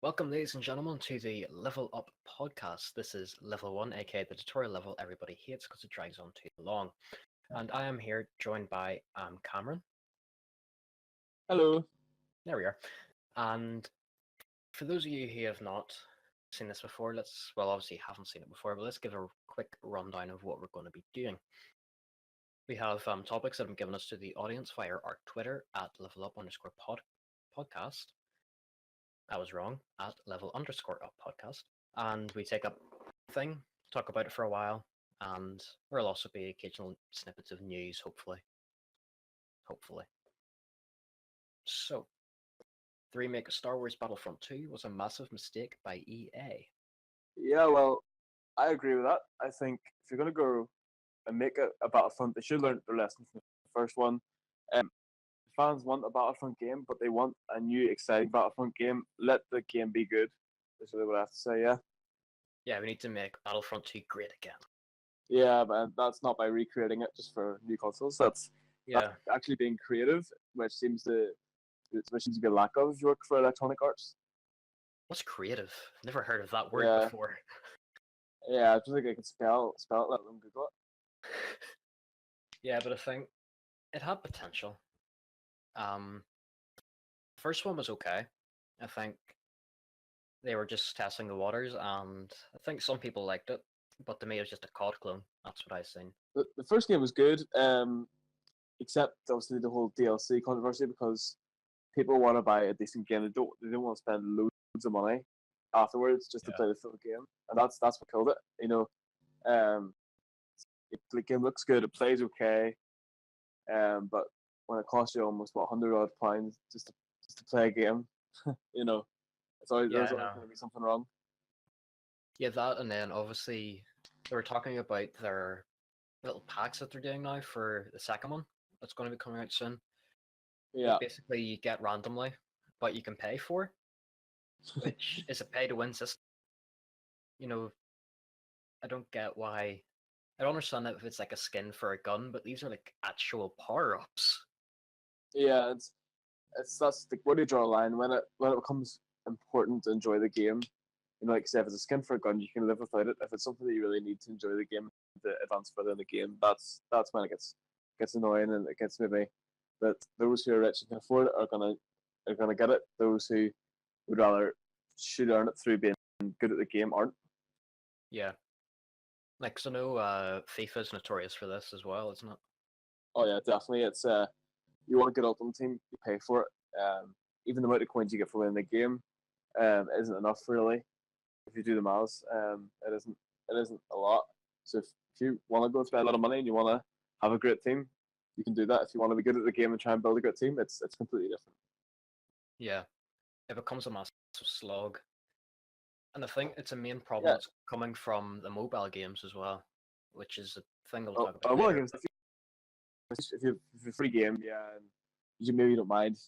Welcome, ladies and gentlemen, to the Level Up podcast. This is level 1, aka the tutorial level everybody hates because it drags on too long. And I am here joined by Cameron. Hello. There we are. And for those of you who have not seen this before, obviously haven't seen it before, but let's give a quick rundown of what we're going to be doing. We have topics that have been given us to the audience via our Twitter at levelup_podcast. I was wrong, at level_up podcast. And we take up thing, talk about it for a while, and there'll also be occasional snippets of news, hopefully. So, the remake of Star Wars Battlefront 2 was a massive mistake by EA. Yeah, well, I agree with that. I think if you're going to go and make a Battlefront, they should learn their lesson from the first one. Fans want a Battlefront game, but they want a new, exciting Battlefront game. Let the game be good. That's really what I have to say, yeah. Yeah, we need to make Battlefront 2 great again. Yeah, but that's not by recreating it just for new consoles. That's actually being creative, which seems to be a lack of if you work for Electronic Arts. What's creative? Never heard of that word before. Yeah, I don't think I can spell it, let them Google it. Yeah, but I think it had potential. First one was okay. I think they were just testing the waters, and I think some people liked it, but to me it was just a COD clone. That's what I've seen. The first game was good, except obviously the whole DLC controversy, because people want to buy a decent game. They don't want to spend loads of money afterwards just to play the full game, and that's what killed it. You know, the game looks good, it plays okay, but when it costs you almost £100 just to play a game, you know, there's always going to be something wrong. Yeah, that, and then obviously they were talking about their little packs that they're doing now for the second one. That's going to be coming out soon. Yeah, basically you get randomly, but you can pay for, which is a pay-to-win system. You know, I don't get why. I don't understand if it's like a skin for a gun, but these are like actual power-ups. Yeah, that's where do you draw a line when it becomes important to enjoy the game. You know, like say if it's a skin for a gun, you can live without it. If it's something that you really need to enjoy the game, to advance further in the game, that's when it gets annoying, and it gets maybe that those who are rich and can afford it are gonna get it. Those who would rather should earn it through being good at the game aren't. Yeah, like, cause I know FIFA is notorious for this as well, isn't it? Oh yeah, definitely. It's you want a good Ultimate Team, you pay for it. Even the amount of coins you get for winning the game isn't enough really. If you do the maths, it isn't a lot. So if you want to go and spend a lot of money and you want to have a great team, you can do that. If you want to be good at the game and try and build a good team, it's completely different. Yeah, it becomes a massive slog, and I think it's a main problem that's coming from the mobile games as well, which is a thing we'll talk about later. If you're free game, and you maybe don't mind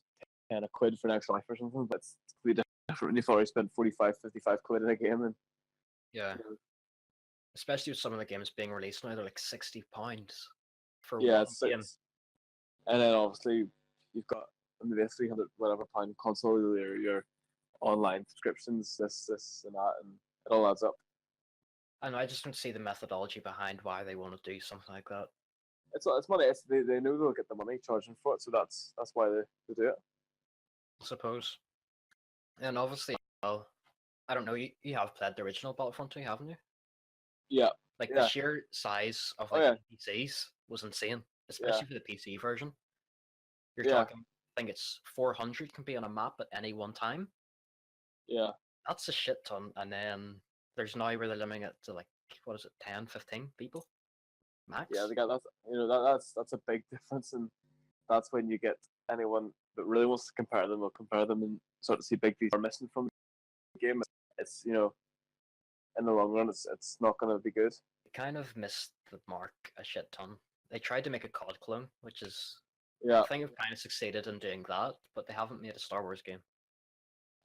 £10 for an extra life or something, but it's completely different when you've already spent 45, 55 quid in a game. And especially with some of the games being released now, they're like £60 for one game. And then obviously you've got maybe a 300 whatever pound console, your online subscriptions, this and that, and it all adds up. And I just don't see the methodology behind why they want to do something like that. It's money. They know they'll get the money charging for it, so that's why they do it. I suppose. And obviously, well, I don't know. You have played the original Battlefront 2, haven't you? Yeah. Like the sheer size of PCs was insane, especially for the PC version. You're talking, I think it's 400 can be on a map at any one time. Yeah. That's a shit ton. And then there's now where they're limiting it to like, what is it, 10, 15 people max? Yeah, that's a big difference, and that's when you get anyone that really wants to compare them will compare them and sort of see big things are missing from the game. It's in the long run, it's not going to be good. They kind of missed the mark a shit ton. They tried to make a COD clone, which is I think they've kind of succeeded in doing that, but they haven't made a Star Wars game.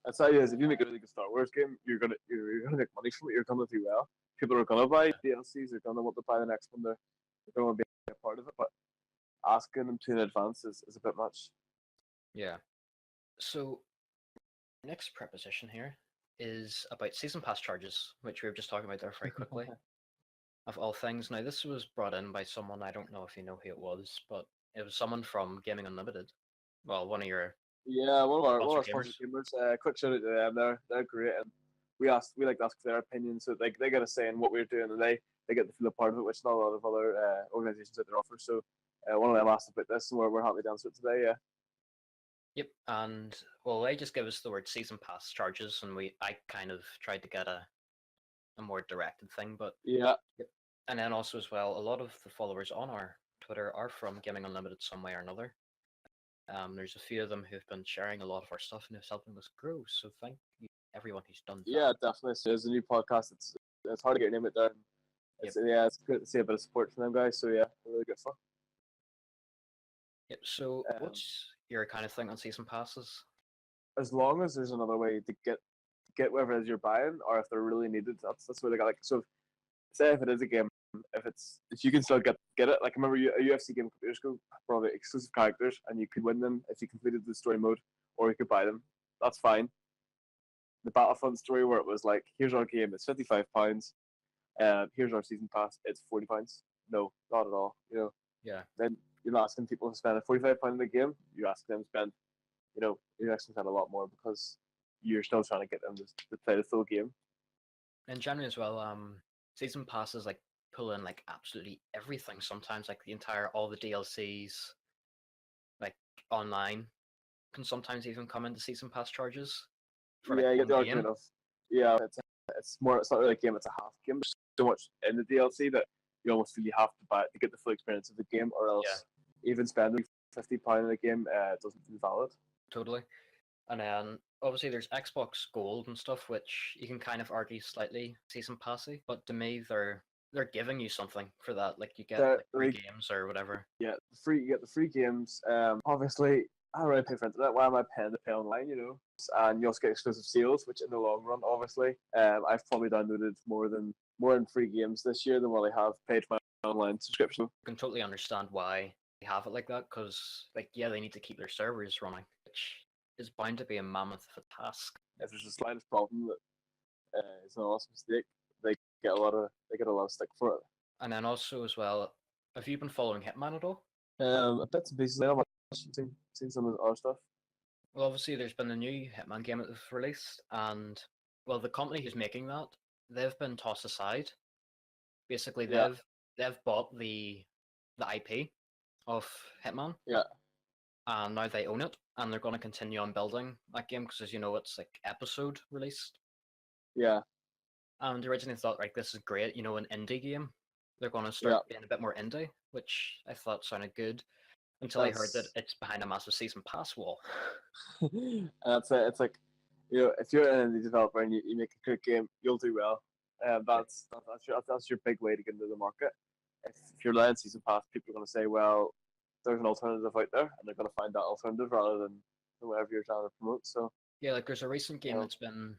That's how it is. If you make a really good Star Wars game, you're gonna make money from it. You're gonna do well. People are gonna buy DLCs. They're gonna want to buy the next one. They're gonna be a part of it. But asking them to in advance is a bit much. Yeah. So next preposition here is about season pass charges, which we were just talking about there very quickly. Of all things, now this was brought in by someone, I don't know if you know who it was, but it was someone from Gaming Unlimited. Well, one of your Yeah, one of our sponsor sponsor gamers. gamers. Quick shout out to them. They're great, and we like to ask their opinion, so they get a say in what we're doing, and they get to feel a part of it, which not a lot of other organizations out there offer. So one of them asked about this, and we're happy to answer it today. Yeah. Yep, and well, they just give us the word season pass charges, and I kind of tried to get a more directed thing, but Yeah. yep. And then also as well, a lot of the followers on our Twitter are from Gaming Unlimited some way or another. There's a few of them who've been sharing a lot of our stuff and it's helping us grow. So thank you everyone who's done that. Yeah, definitely. So there's a new podcast. It's hard to get your name out there. Yep. It's good to see a bit of support from them guys. So yeah, really good stuff. Yep. So what's your kind of thing on season passes? As long as there's another way to get whatever it is you're buying, or if they're really needed, that's what they got. Like, so say if it is a game, if you can still get it. Like, I remember a UFC game a couple years ago, probably exclusive characters, and you could win them if you completed the story mode, or you could buy them. That's fine. The Battlefront story where it was like, here's our game, it's £55. Here's our season pass, it's £40. No, not at all. You know. Yeah. Then you're not asking people to spend £45 in the game. You're asking them to spend, you're asking them to spend a lot more because you're still trying to get them to play the full game. And generally as well, season passes like pull in like absolutely everything. Sometimes like all the DLCs, like online, can sometimes even come into season pass charges. For, like, yeah, you get the one game. argument of it's more. It's not really a game; it's a half game. There's so much in the DLC that you almost feel you have to buy it to get the full experience of the game, or else even spending £50 in a game doesn't feel valid. Totally. And then obviously there's Xbox Gold and stuff, which you can kind of argue slightly season passy, but to me they're giving you something for that. Like you get like free games or whatever. Yeah, you get the free games. Obviously, I don't really pay for internet. Why am I paying to pay online? And you also get exclusive sales, which in the long run, obviously, I've probably downloaded more than free games this year than what I have paid for my online subscription. I can totally understand why they have it like that, because like they need to keep their servers running, which is bound to be a mammoth of a task. If there's the slightest problem that is an honest mistake, they get a lot of stick for it. And then also as well, have you been following Hitman at all? A bits and pieces. I don't much seen some of the other stuff. Well, obviously there's been a new Hitman game that they've released, and well, the company who's making that, they've been tossed aside. Basically, they've bought the IP of Hitman. Yeah. And now they own it, and they're going to continue on building that game because, as you know, it's like episode released. Yeah. And originally thought, like, this is great, an indie game. They're going to start being a bit more indie, which I thought sounded good, until I heard that it's behind a massive season pass wall. And that's it. It's like, if you're an indie developer and you make a good game, you'll do well. That's your big way to get into the market. If you're letting season pass, people are going to say, well, there's an alternative out there, and they're going to find that alternative rather than whatever you're trying to promote. So yeah, like there's a recent game that's been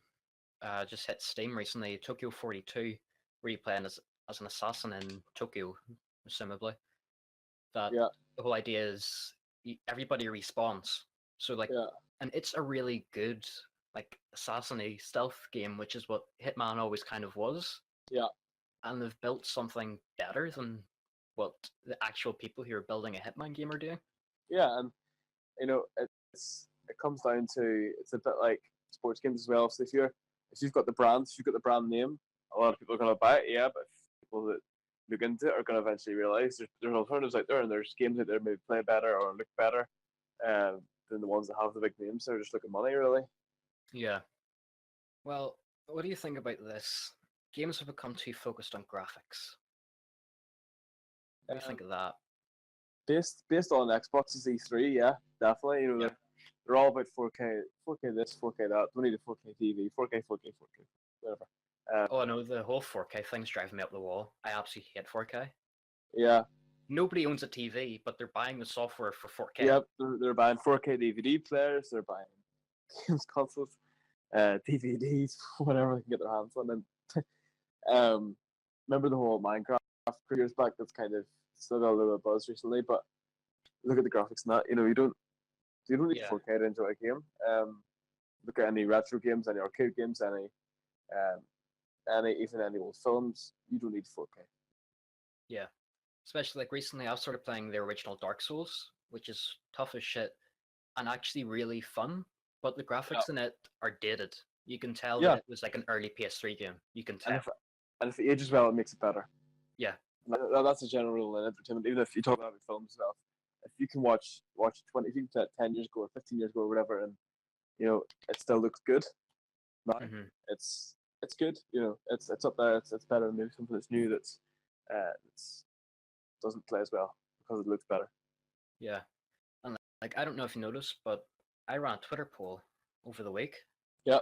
just hit Steam recently, Tokyo 42, where you play as an assassin in Tokyo, presumably. That the whole idea is everybody respawns. So like, and it's a really good like assassin-y stealth game, which is what Hitman always kind of was. Yeah. And they've built something better than what the actual people who are building a Hitman game are doing. Yeah, and it comes down to, it's a bit like sports games as well. So if you've got the brand, if you've got the brand name, a lot of people are going to buy it. Yeah, but people that look into it are going to eventually realize there's alternatives out there, and there's games out there maybe play better or look better than the ones that have the big names. They're just looking money, really. Yeah. Well, what do you think about this? Games have become too focused on graphics. What do you think of that? Based on Xbox's E3, yeah, definitely. They're all about 4K this, 4K that. Don't need a 4K TV, 4K, whatever. I know the whole 4K thing's driving me up the wall. I absolutely hate 4K. Yeah. Nobody owns a TV, but they're buying the software for 4K. Yep, they're buying 4K DVD players. They're buying games consoles, DVDs, whatever they can get their hands on. And remember the whole Minecraft years back? That's kind of still got a little bit of buzz recently. But look at the graphics and that. You don't need 4K to enjoy a game. look at any retro games, any arcade games, even any old films, you don't need 4K. Yeah. Especially like recently I've started playing the original Dark Souls, which is tough as shit and actually really fun, but the graphics in it are dated. You can tell that it was like an early PS3 game. You can tell. And if it ages well, it makes it better. Yeah. That's a general rule in entertainment. Even if you talk about films as well, if you can watch 20, if you can 10 years ago or 15 years ago or whatever, and it still looks good. Now it's good. It's up there. It's better than maybe something that's new that's doesn't play as well because it looks better. Yeah, and like I don't know if you noticed, but I ran a Twitter poll over the week. Yeah.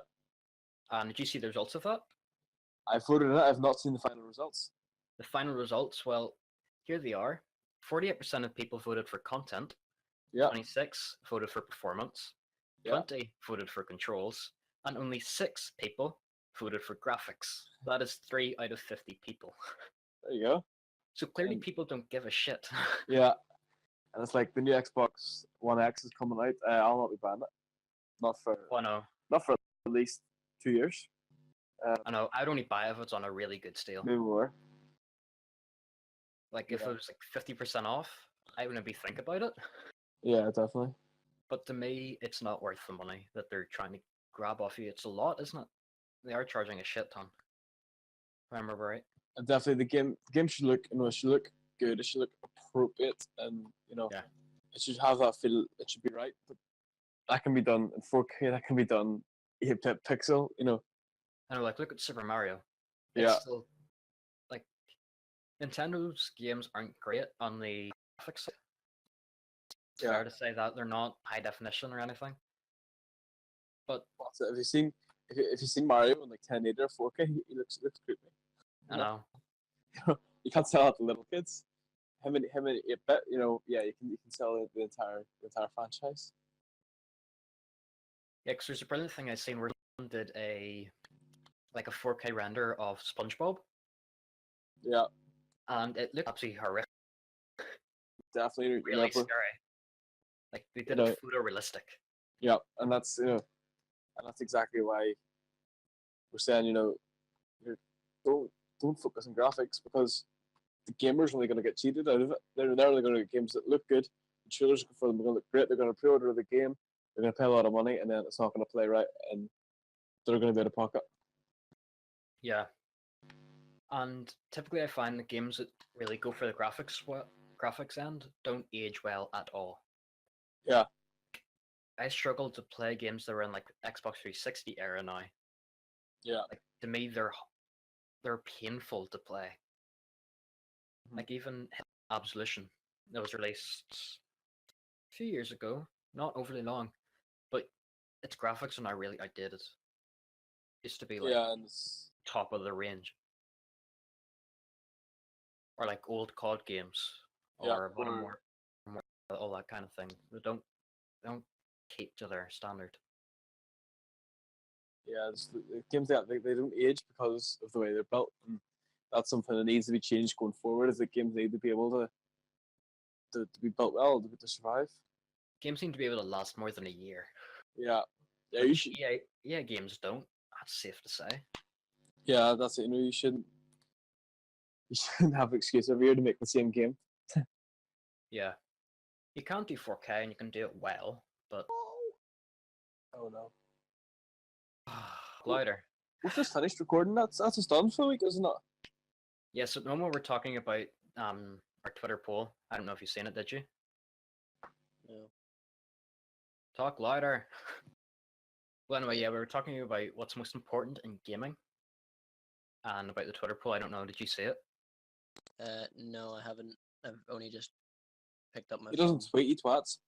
And did you see the results of that? I voted in it. I've not seen the final results. The final results, well, here they are. 48% of people voted for content. Yeah. 26 voted for performance. 20 voted for controls, and only 6 people voted for graphics. That is 3 out of 50 people. There you go. So clearly people don't give a shit. Yeah. And it's like the new Xbox One X is coming out. I'll not be buying it. Not for at least 2 years. I know. I'd only buy it if it's on a really good deal. Maybe more. Like if it was like 50% off, I wouldn't be think about it. Yeah, definitely. But to me, it's not worth the money that they're trying to grab off you. It's a lot, isn't it? They are charging a shit ton. If I remember right. And definitely, the game should look, it should look good. It should look appropriate, and it should have that feel. It should be right. But that can be done in 4K. That can be done 8-bit pixel. I know, like look at Super Mario. It's still, like Nintendo's games aren't great on the graphics. It's fair to say that they're not high definition or anything. But if you've seen Mario in like 1080 or 4K, he looks creepy. I know. You can't sell it to little kids. How many 8-bit? You can sell the entire franchise. Yeah, because there's a brilliant thing I seen where someone did a 4K render of SpongeBob. Yeah. And it looked absolutely horrific. Definitely really scary. Like they did it photorealistic. Yeah, and that's exactly why we're saying don't focus on graphics, because the gamer's only going to get cheated out of it. They're only going to get games that look good. The trailers for them are going to look great. They're going to pre-order the game. They're going to pay a lot of money, and then it's not going to play right, and they're going to be out of pocket. Yeah. And typically I find the games that really go for the graphics end don't age well at all. Yeah. I struggle to play games that are in like Xbox 360 era now. Yeah. Like to me they're painful to play. Like even Absolution that was released a few years ago, not overly long, but its graphics are now really outdated. It used to be like top of the range. Or like old COD games, or more, all that kind of thing. They don't keep to their standard. Yeah, the games that they don't age because of the way they're built, and that's something that needs to be changed going forward. Is that games need to be able to be built well to survive. Games need to be able to last more than a year. Yeah, you should. Yeah, games don't. That's safe to say. Yeah, that's it. You shouldn't have an excuse every year to make the same game. Yeah, you can't do 4K and you can do it well, but oh no. Louder. We've just finished recording. That's us done for the week, isn't it? Yeah, so normal we're talking about our Twitter poll. I don't know if you've seen it, did you? No. Talk louder. Well, anyway, yeah, we were talking about what's most important in gaming, and about the Twitter poll. I don't know. Did you see it? No, I haven't. I've only just picked up my. He doesn't tweet, he twats.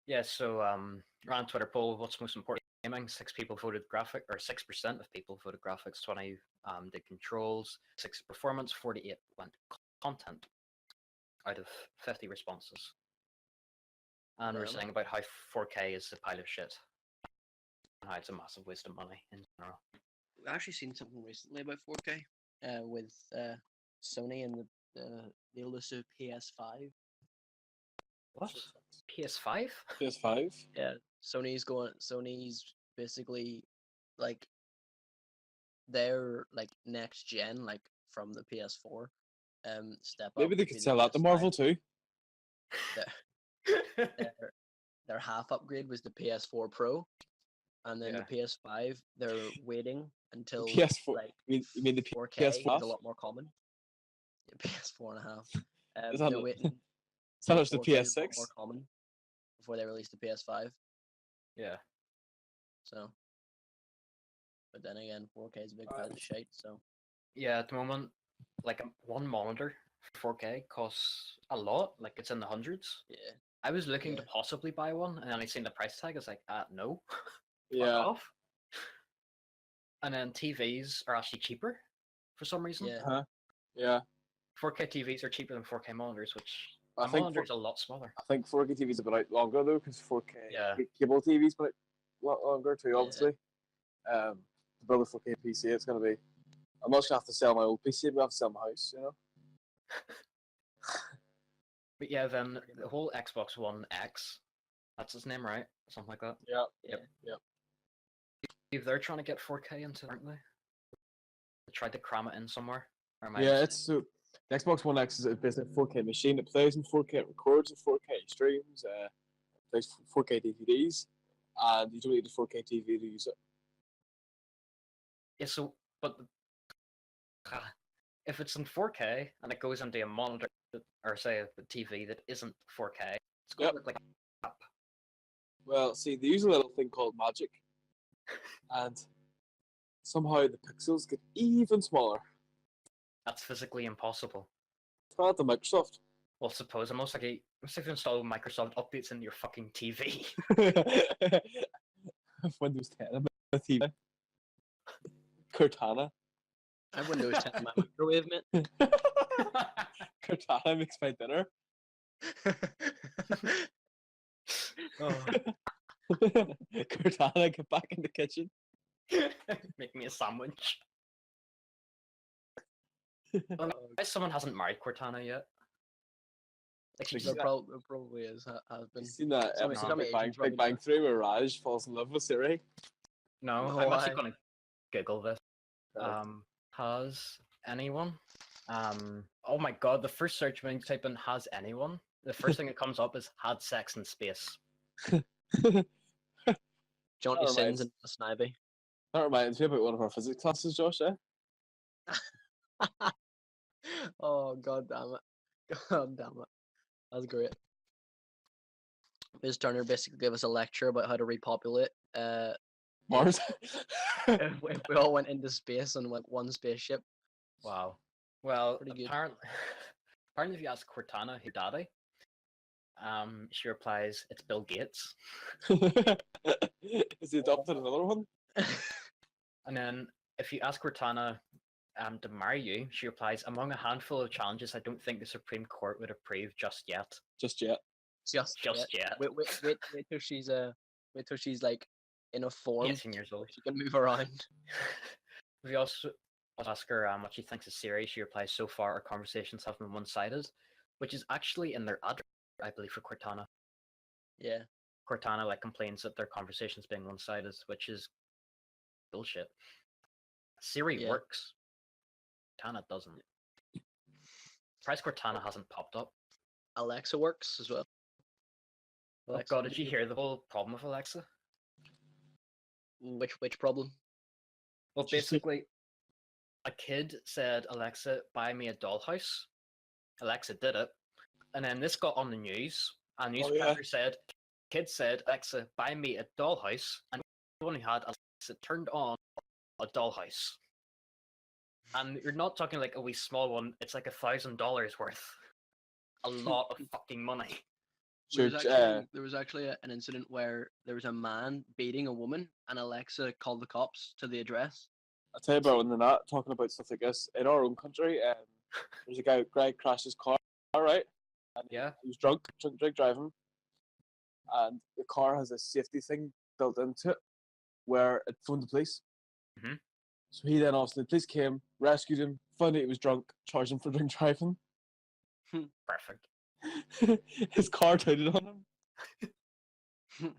Yeah, so ran Twitter poll. What's most important in gaming? 6 people voted graphic, or 6% of people voted graphics. 20 did controls. 6 performance. 48 went content. Out of 50 responses. And we're saying about how 4K is a pile of shit. And how it's a massive waste of money in general. I've actually seen something recently about 4K with Sony and the elusive PS5. What? PS5? PS5? Yeah, Sony's basically like their like next gen, like from the PS4, step up. Maybe they would could be the sell that to PS5. Marvel too. Their half upgrade was the PS4 Pro, and then Yeah. the PS5 they're waiting until PS4. like You mean the 4K PS5? is a lot more common. Yeah, PS4 and a half. Is that They're not- waiting Is that till much the 4K is a lot PS6? more common before they release the PS5. Yeah. So, but then again, 4K is a big pile of shit. So Yeah, at the moment, like one monitor for 4K costs a lot. Like it's in the hundreds. yeah, I was looking to Yeah. possibly buy one, and then I seen the price tag. I was like, no, fuck Yeah. off. And then TVs are actually cheaper for some reason. yeah, Yeah. 4K TVs are cheaper than 4K monitors, which I the think monitor's a lot smaller. I think 4K TVs have been out longer though, because 4K Yeah. cable TVs been out a lot longer too. Yeah. Obviously, to build a 4K PC, it's gonna be. I'm not gonna have to sell my old PC, but I have to sell my house. You know. But yeah, then the whole Xbox One X, that's his name, right? Something like that. Yeah. Yep. If they're trying to get 4K into, aren't they? They tried to cram it in somewhere. Or am I Yeah, just- it's so the Xbox One X is basically a 4K machine. It plays in 4K, it records in 4K, streams, plays 4K DVDs, and you don't need a 4K TV to use it. Yeah, so, but if it's in 4K and it goes into a monitor, or say a TV that isn't 4K, it's going Yep. to look like a app. Well, see, they use a little thing called magic, and somehow the pixels get even smaller. That's physically impossible. Try it to Microsoft. Well, suppose I'm most likely install Microsoft updates into your fucking TV. Windows 10 on my TV. Cortana. I have Windows 10 in my microwave, mate. Cortana makes my dinner. Oh, Cortana, get back in the kitchen. make me a sandwich. Well, why someone hasn't married Cortana yet? Like she Because just, There probably has been. You seen that Some- episode some of Big Bang, Asians probably Big Bang know. 3 where Raj falls in love with Siri? no, No, I'm actually why? gonna Google this. Right. Has anyone? Oh my god, the first search when you type in "has anyone," the first thing that comes up is "had sex in space." Johnny That Sins reminds- and Snivy. That reminds me about one of our physics classes, Josh, eh? Oh god damn it! God damn it! That's great. Ms. Turner basically gave us a lecture about how to repopulate. Mars. If we all went into space on like one spaceship. Wow. Well, Pretty good. apparently, if you ask Cortana who daddy, she replies, "It's Bill Gates." Is he adopted another one? And then if you ask Cortana to marry you, she replies, "Among a handful of challenges, I don't think the Supreme Court would approve just yet." Just yet. Just Yet. wait till she's like in a form 18 years old. she can move around. We also ask her what she thinks of Siri. She replies, "So far, our conversations have been one-sided," which is actually in their advert, I believe, for Cortana. Yeah. Cortana like complains that their conversations being one-sided, which is bullshit. Siri Yeah. works. Cortana doesn't. Surprised Cortana hasn't popped up. Alexa works as well. Oh Alexa god, would did you be- hear the whole problem with Alexa? Which problem? Well, Just- basically, a kid said, "Alexa, buy me a dollhouse." Alexa did it, and then this got on the news. A newspaper said, "Kid said, Alexa, buy me a dollhouse," and everyone who had Alexa turned on a dollhouse. And you're not talking like a wee small one; it's like $1,000 worth. A lot of fucking money. There Church, was actually an incident where there was a man beating a woman, and Alexa called the cops to the address. I'll tell you about when they're not talking about stuff like this. In our own country, there's a guy crashed his car, right? And Yeah. he was drunk driving. And the car has a safety thing built into it where it phoned the police. Mhm. So he then obviously, the police came, rescued him, found out he was drunk, charged him for drink driving. Perfect. His car tooted on him.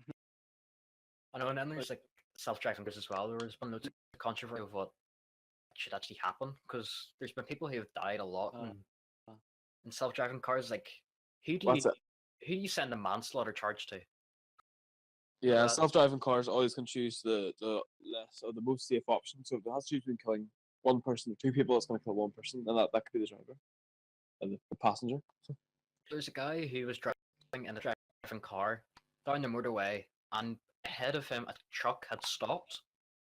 I know, and then there's like self-driving cars as well. There was one of those controversy of what should actually happen because there's been people who have died a lot in self-driving cars. Like, who do What's you it? who do you send a manslaughter charge to? Yeah, that- self-driving cars always can choose the less or the most safe option. So if it has to choose between killing one person or two people, it's going to kill one person, and that could be the driver and the passenger. There's a guy who was driving in a driving car down the motorway, and ahead of him a truck had stopped.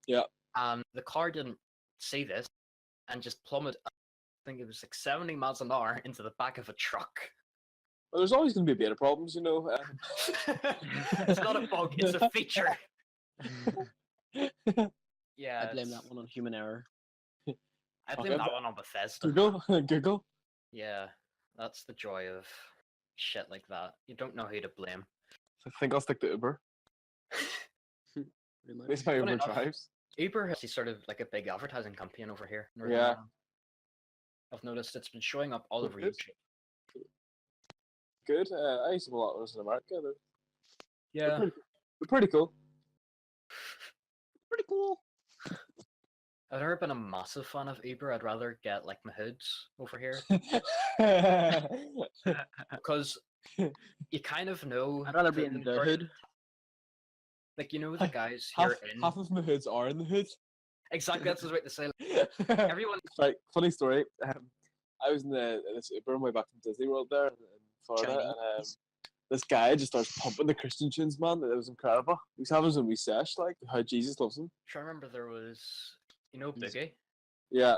Yeah. And the car didn't see this and just plummeted. I think it was like 70 miles an hour into the back of a truck. Well, there's always going to be beta problems, you know. It's not a bug; it's a feature. Yeah, I blame that one on human error. I blame that one on Bethesda. Google. Yeah, that's the joy of shit like that. You don't know who to blame. I think I'll stick to Uber. Pretty much. At least my Funny Uber enough, drives. Uber has sort of like a big advertising campaign over here. in Northern Yeah. Ireland. I've noticed it's been showing up all over Good. YouTube. Good. I used to have a lot of those in America. Yeah. They're pretty cool. Pretty cool. I've never been a massive fan of Uber. I'd rather get like my hoods over here because you kind of know. I'd rather be the in the majority- hood. Like, you know, the guys who half, are in. half of my hoods are in the hood. Exactly, that's what I was about to say. Everyone. Right, funny story. I was in this Uber on my way back from Disney World there in Florida, and Chinese. this guy just starts pumping the Christian tunes, man. It was incredible. He was having some wee sesh, like how Jesus loves him. I remember there was, you know, He's- Boogie. Yeah.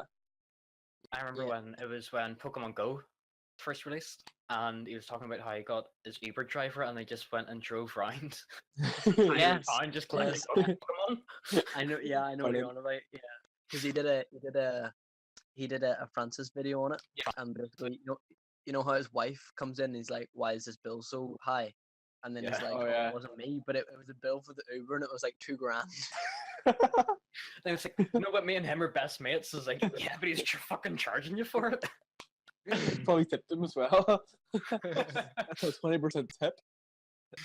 I remember Yeah. when it was when Pokemon Go first released, and he was talking about how he got his Uber driver, and they just went and drove around. Yes, And just collecting yes. Pokemon. I know. Yeah, I know what you're Brilliant. on about. Yeah, because he did a Francis video on it, Yeah. and basically, you know how his wife comes in and he's like, "Why is this bill so high?" And then he's Yeah. like, Oh, "Oh, yeah. it wasn't me, but it was a bill for the Uber, and it was like $2,000." And it's like, no, but me and him are best mates. It's like, yeah, but he's fucking charging you for it. Probably tipped him as well. 20% tip.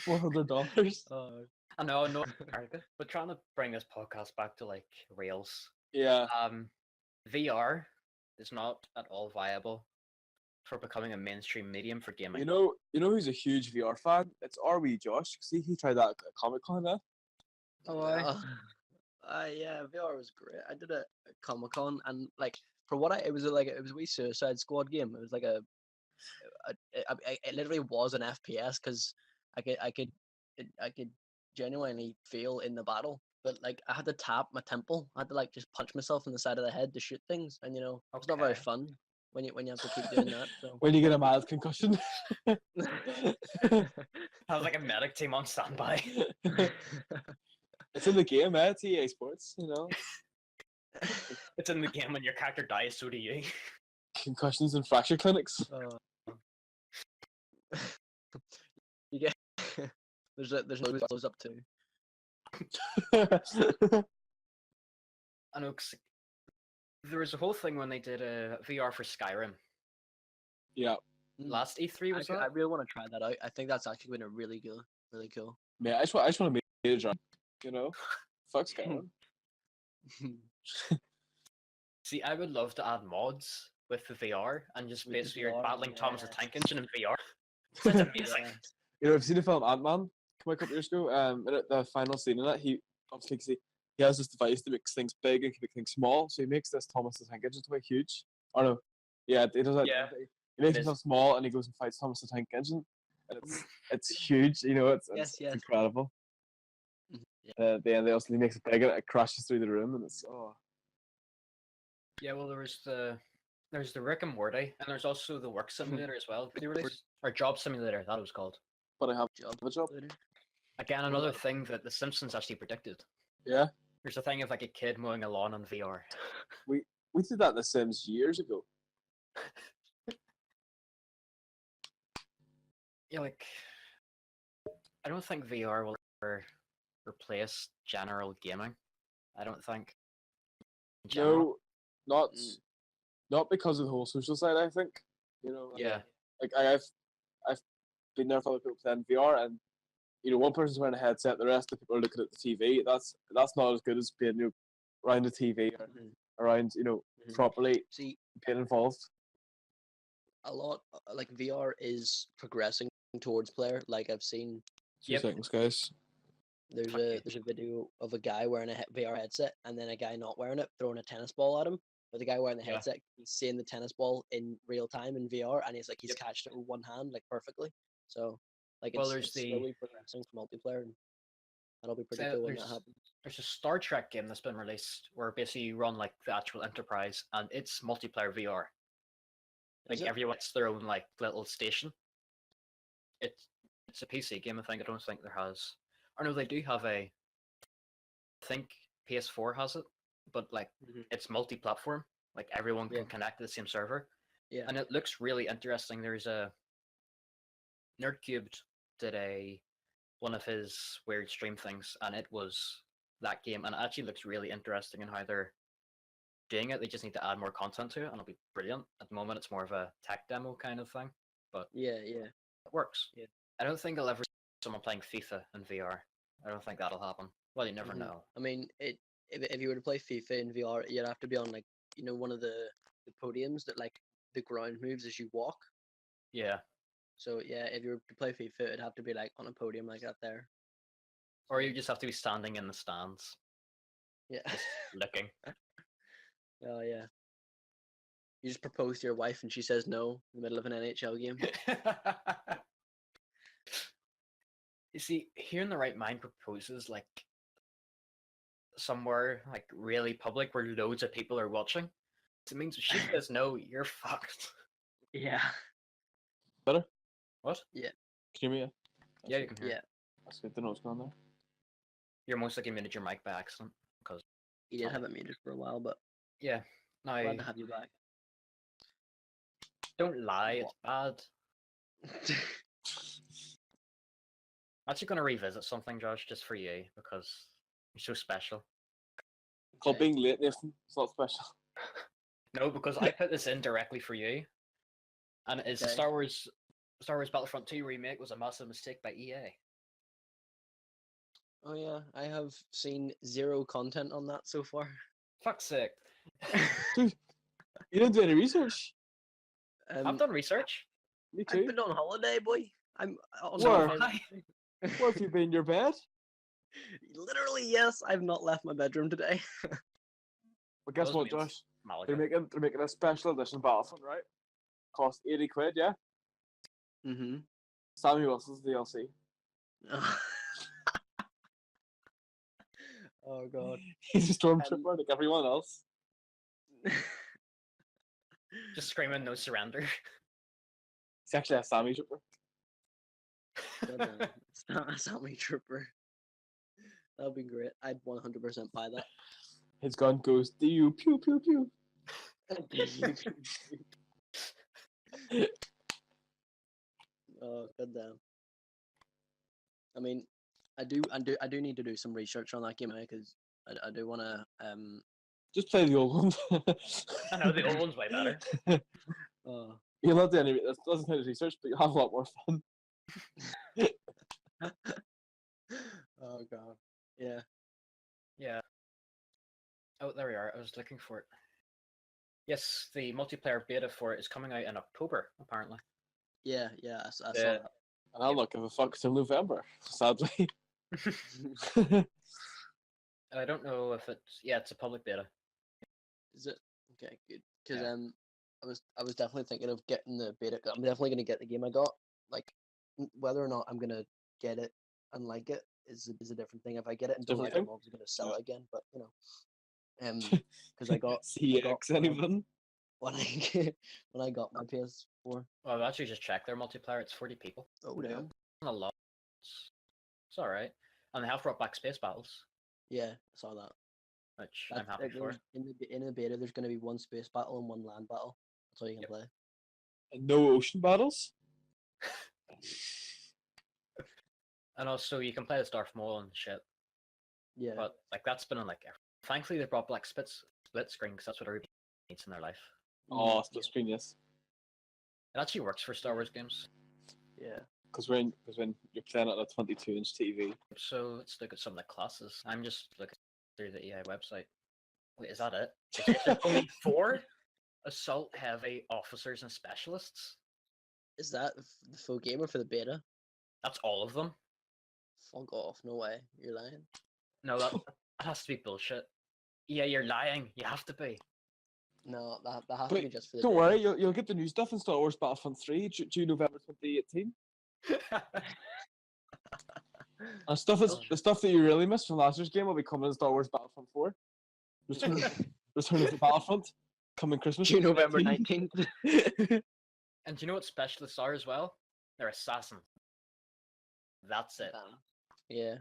$400. I know, America, but trying to bring this podcast back to like rails. Yeah. VR is not at all viable for becoming a mainstream medium for gaming. You know who's a huge VR fan? It's our wee Josh. See, he tried that at Comic-Con now. Yeah, VR was great. I did it at Comic Con, and like for what it was like it was a wee Suicide Squad game. It was like it literally was an FPS because I could genuinely feel in the battle, but like I had to tap my temple. I had to like just punch myself in the side of the head to shoot things, and it's not very Okay. fun when you have to keep doing that. So When you get a mild concussion. Have like a medic team on standby. It's in the game, It's EA Sports, It's in the game when your character dies, so do you. Concussions and fracture clinics. You get there's no those up to. I know, 'cause there was a whole thing when they did a VR for Skyrim. Yeah. Last E3 was I that? really want to try that out. I think that's actually been a really cool. Man, I just want to make it a drum, Fuck Skyrim. See, I would love to add mods with the VR and just With the basically you're VR, battling Thomas the yes. Tank Engine in VR. That's amazing. I've seen the film Ant-Man come out a couple years ago. In the final scene in it, he obviously he has this device that makes things big and can make things small. So he makes this Thomas the Tank Engine to be huge. Oh no, yeah, he does that. Yeah, He makes it is. himself small and he goes and fights Thomas the Tank Engine, and it's huge. It's Yes, yes. incredible. Yeah. At the end, he makes it big and it crashes through the room, and it's Yeah, well, there's the Rick and Morty, and there's also the Work Simulator as well. Did you release? Or Job Simulator, that was called. But I have a job. Again, another thing that The Simpsons actually predicted. Yeah, There's a thing of like a kid mowing a lawn on VR. we did that in The Sims years ago. Yeah, like I don't think VR will ever replace general gaming. I don't think. In general. No, not because of the whole social side. I think Yeah. like I've been there for other people playing VR, and one person's wearing a headset, the rest of the people are looking at the TV. That's not as good as being around the TV or around properly See, being involved. a lot like VR is progressing towards player. Like I've seen, 2 seconds, guys. there's Okay. a video of a guy wearing a VR headset and then a guy not wearing it throwing a tennis ball at him. But the guy wearing the Yeah. headset, he's seeing the tennis ball in real time in VR, and he's Yep. catched it with one hand like perfectly. So like Well, it's, there's it's the- slowly progressing for multiplayer, and that'll be pretty So cool when that happens. There's a Star Trek game that's been released where basically you run like the actual Enterprise, and it's multiplayer VR. Like Is it? everyone gets their own like little station. It's a PC game. I think. I don't think there has. Or no, they do have a. I think PS4 has it, but like Mhm. it's multi-platform. Like everyone can Yeah. connect to the same server, Yeah. and it looks really interesting. There's a Nerdcubed did one of his weird stream things, and it was that game, and it actually looks really interesting in how they're doing it. They just need to add more content to it, and it'll be brilliant. At the moment, it's more of a tech demo kind of thing, but Yeah. it works. Yeah. I don't think I'll ever see someone playing FIFA in VR. I don't think that'll happen. Well, you never Mhm. know. I mean, if you were to play FIFA in VR, you'd have to be on like one of the podiums that like the ground moves as you walk. Yeah, So yeah, if you were to play FIFA, it'd have to be like on a podium like that there. or you just have to be standing in the stands, Yeah. just looking. Oh yeah. You just propose to your wife and she says no in the middle of an NHL game. You see, hearing the right mind proposes like somewhere like really public where loads of people are watching. It means if she says no, you're fucked. Yeah. Better? What? Can you hear me? Yeah, you can hear. Yeah. That's good to know what's going on there. You're most likely muted your mic by accident because You did Fine. have it muted for a while, but yeah. Now glad to have you back. don't lie, it's bad. I'm actually gonna revisit something, Josh, just for you because you're so special. Called Okay. being late, Nathan. It's not special. No, because I put this in directly for you, and it's Okay. Star Wars Battlefront 2 remake was a massive mistake by EA. Oh yeah, I have seen 0 content on that so far. Fuck's sake. Dude, you didn't do any research. I've done research. Me I've too. been on holiday, boy. I'm on So Where? have holiday. I. Where have you been in your bed? Literally, yes. I've not left my bedroom today. But guess Those what, means Josh? Malaga. They're making a special edition Battlefront, right? Cost 80 quid, yeah? Mm-hmm. Sammy Wilson's DLC. Oh god. He's a stormtrooper like everyone else. Just screaming no surrender. He's actually a Sammy trooper. It's not a Sammy Trooper. That'd be great. I'd 100% buy that. His gun goes, do you pew pew pew. Oh goddamn. I mean, I do need to do some research on that game because I do want to Just play the old one. I know the old one's way better. You'll not do any doesn't take research, but you'll have a lot more fun. Oh god. Yeah. Yeah. Oh, there we are. I was looking for it. Yes, the multiplayer beta for it is coming out in October, apparently. Yeah, I saw Yeah. that. And I'll not give a fuck till November, sadly. I don't know if it's it's a public beta. Is it? Okay, good. Because I was definitely thinking of getting the beta. I'm definitely gonna get the game I got. Like, whether or not I'm gonna get it and like it is a different thing. If I get it and don't like it, I'm Different obviously gonna sell Yeah. it again. But because I got CX anyone? when I when I got my PS4. Well, I've actually just checked their multiplayer. It's 40 people. Oh Yeah. damn. Not a lot. It's alright. And they have brought back space battles, Yeah, I saw that. which I'm happy for. there's- in the beta, there's gonna be one space battle and one land battle. That's all you can Yep. play. And no ocean battles? And also, you can play the Darth Maul and shit. Yeah. But like that's been on like. Thankfully, they brought back split screen because that's what everybody needs in their life. Oh, split screen, yes. It actually works for Star Wars games. Yeah. Because when you're playing it on a 22-inch TV. So let's look at some of the classes. I'm just looking through the EA website. Wait, is that it? There's only 4 assault heavy officers and specialists. Is that the full game or for the beta? That's all of them. Fuck off! No way, you're lying. No, that has to be bullshit. Yeah, you're lying. You have to be. No, that has But to be just for the don't beta. worry, you'll get the new stuff in Star Wars Battlefront 3 due November 2018. And the stuff that you really missed from last year's game will be coming in Star Wars Battlefront 4. Return of the Battlefront coming Christmas. June, November 19th. And do you know what specialists are as well? They're assassins. That's it. Yeah.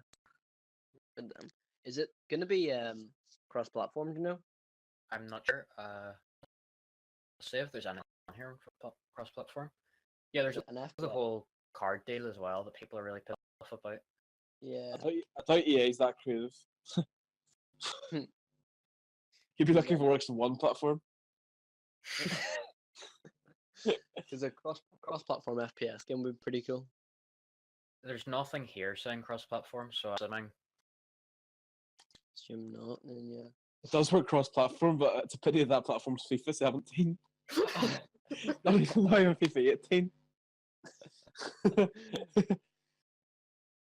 And, is it gonna be cross-platform? Do you know? I'm not sure. See if there's anyone on here for cross-platform. Yeah, there's An the whole card deal as well that people are really pissed off about. Yeah. I thought EA's that creative. You'd be looking for works on one platform. Because a cross-platform FPS game would be pretty cool. There's nothing here saying cross-platform, so I'm assuming. Assume not, then yeah. It does work cross-platform, but it's a pity that platform's FIFA 17. Not even FIFA 18.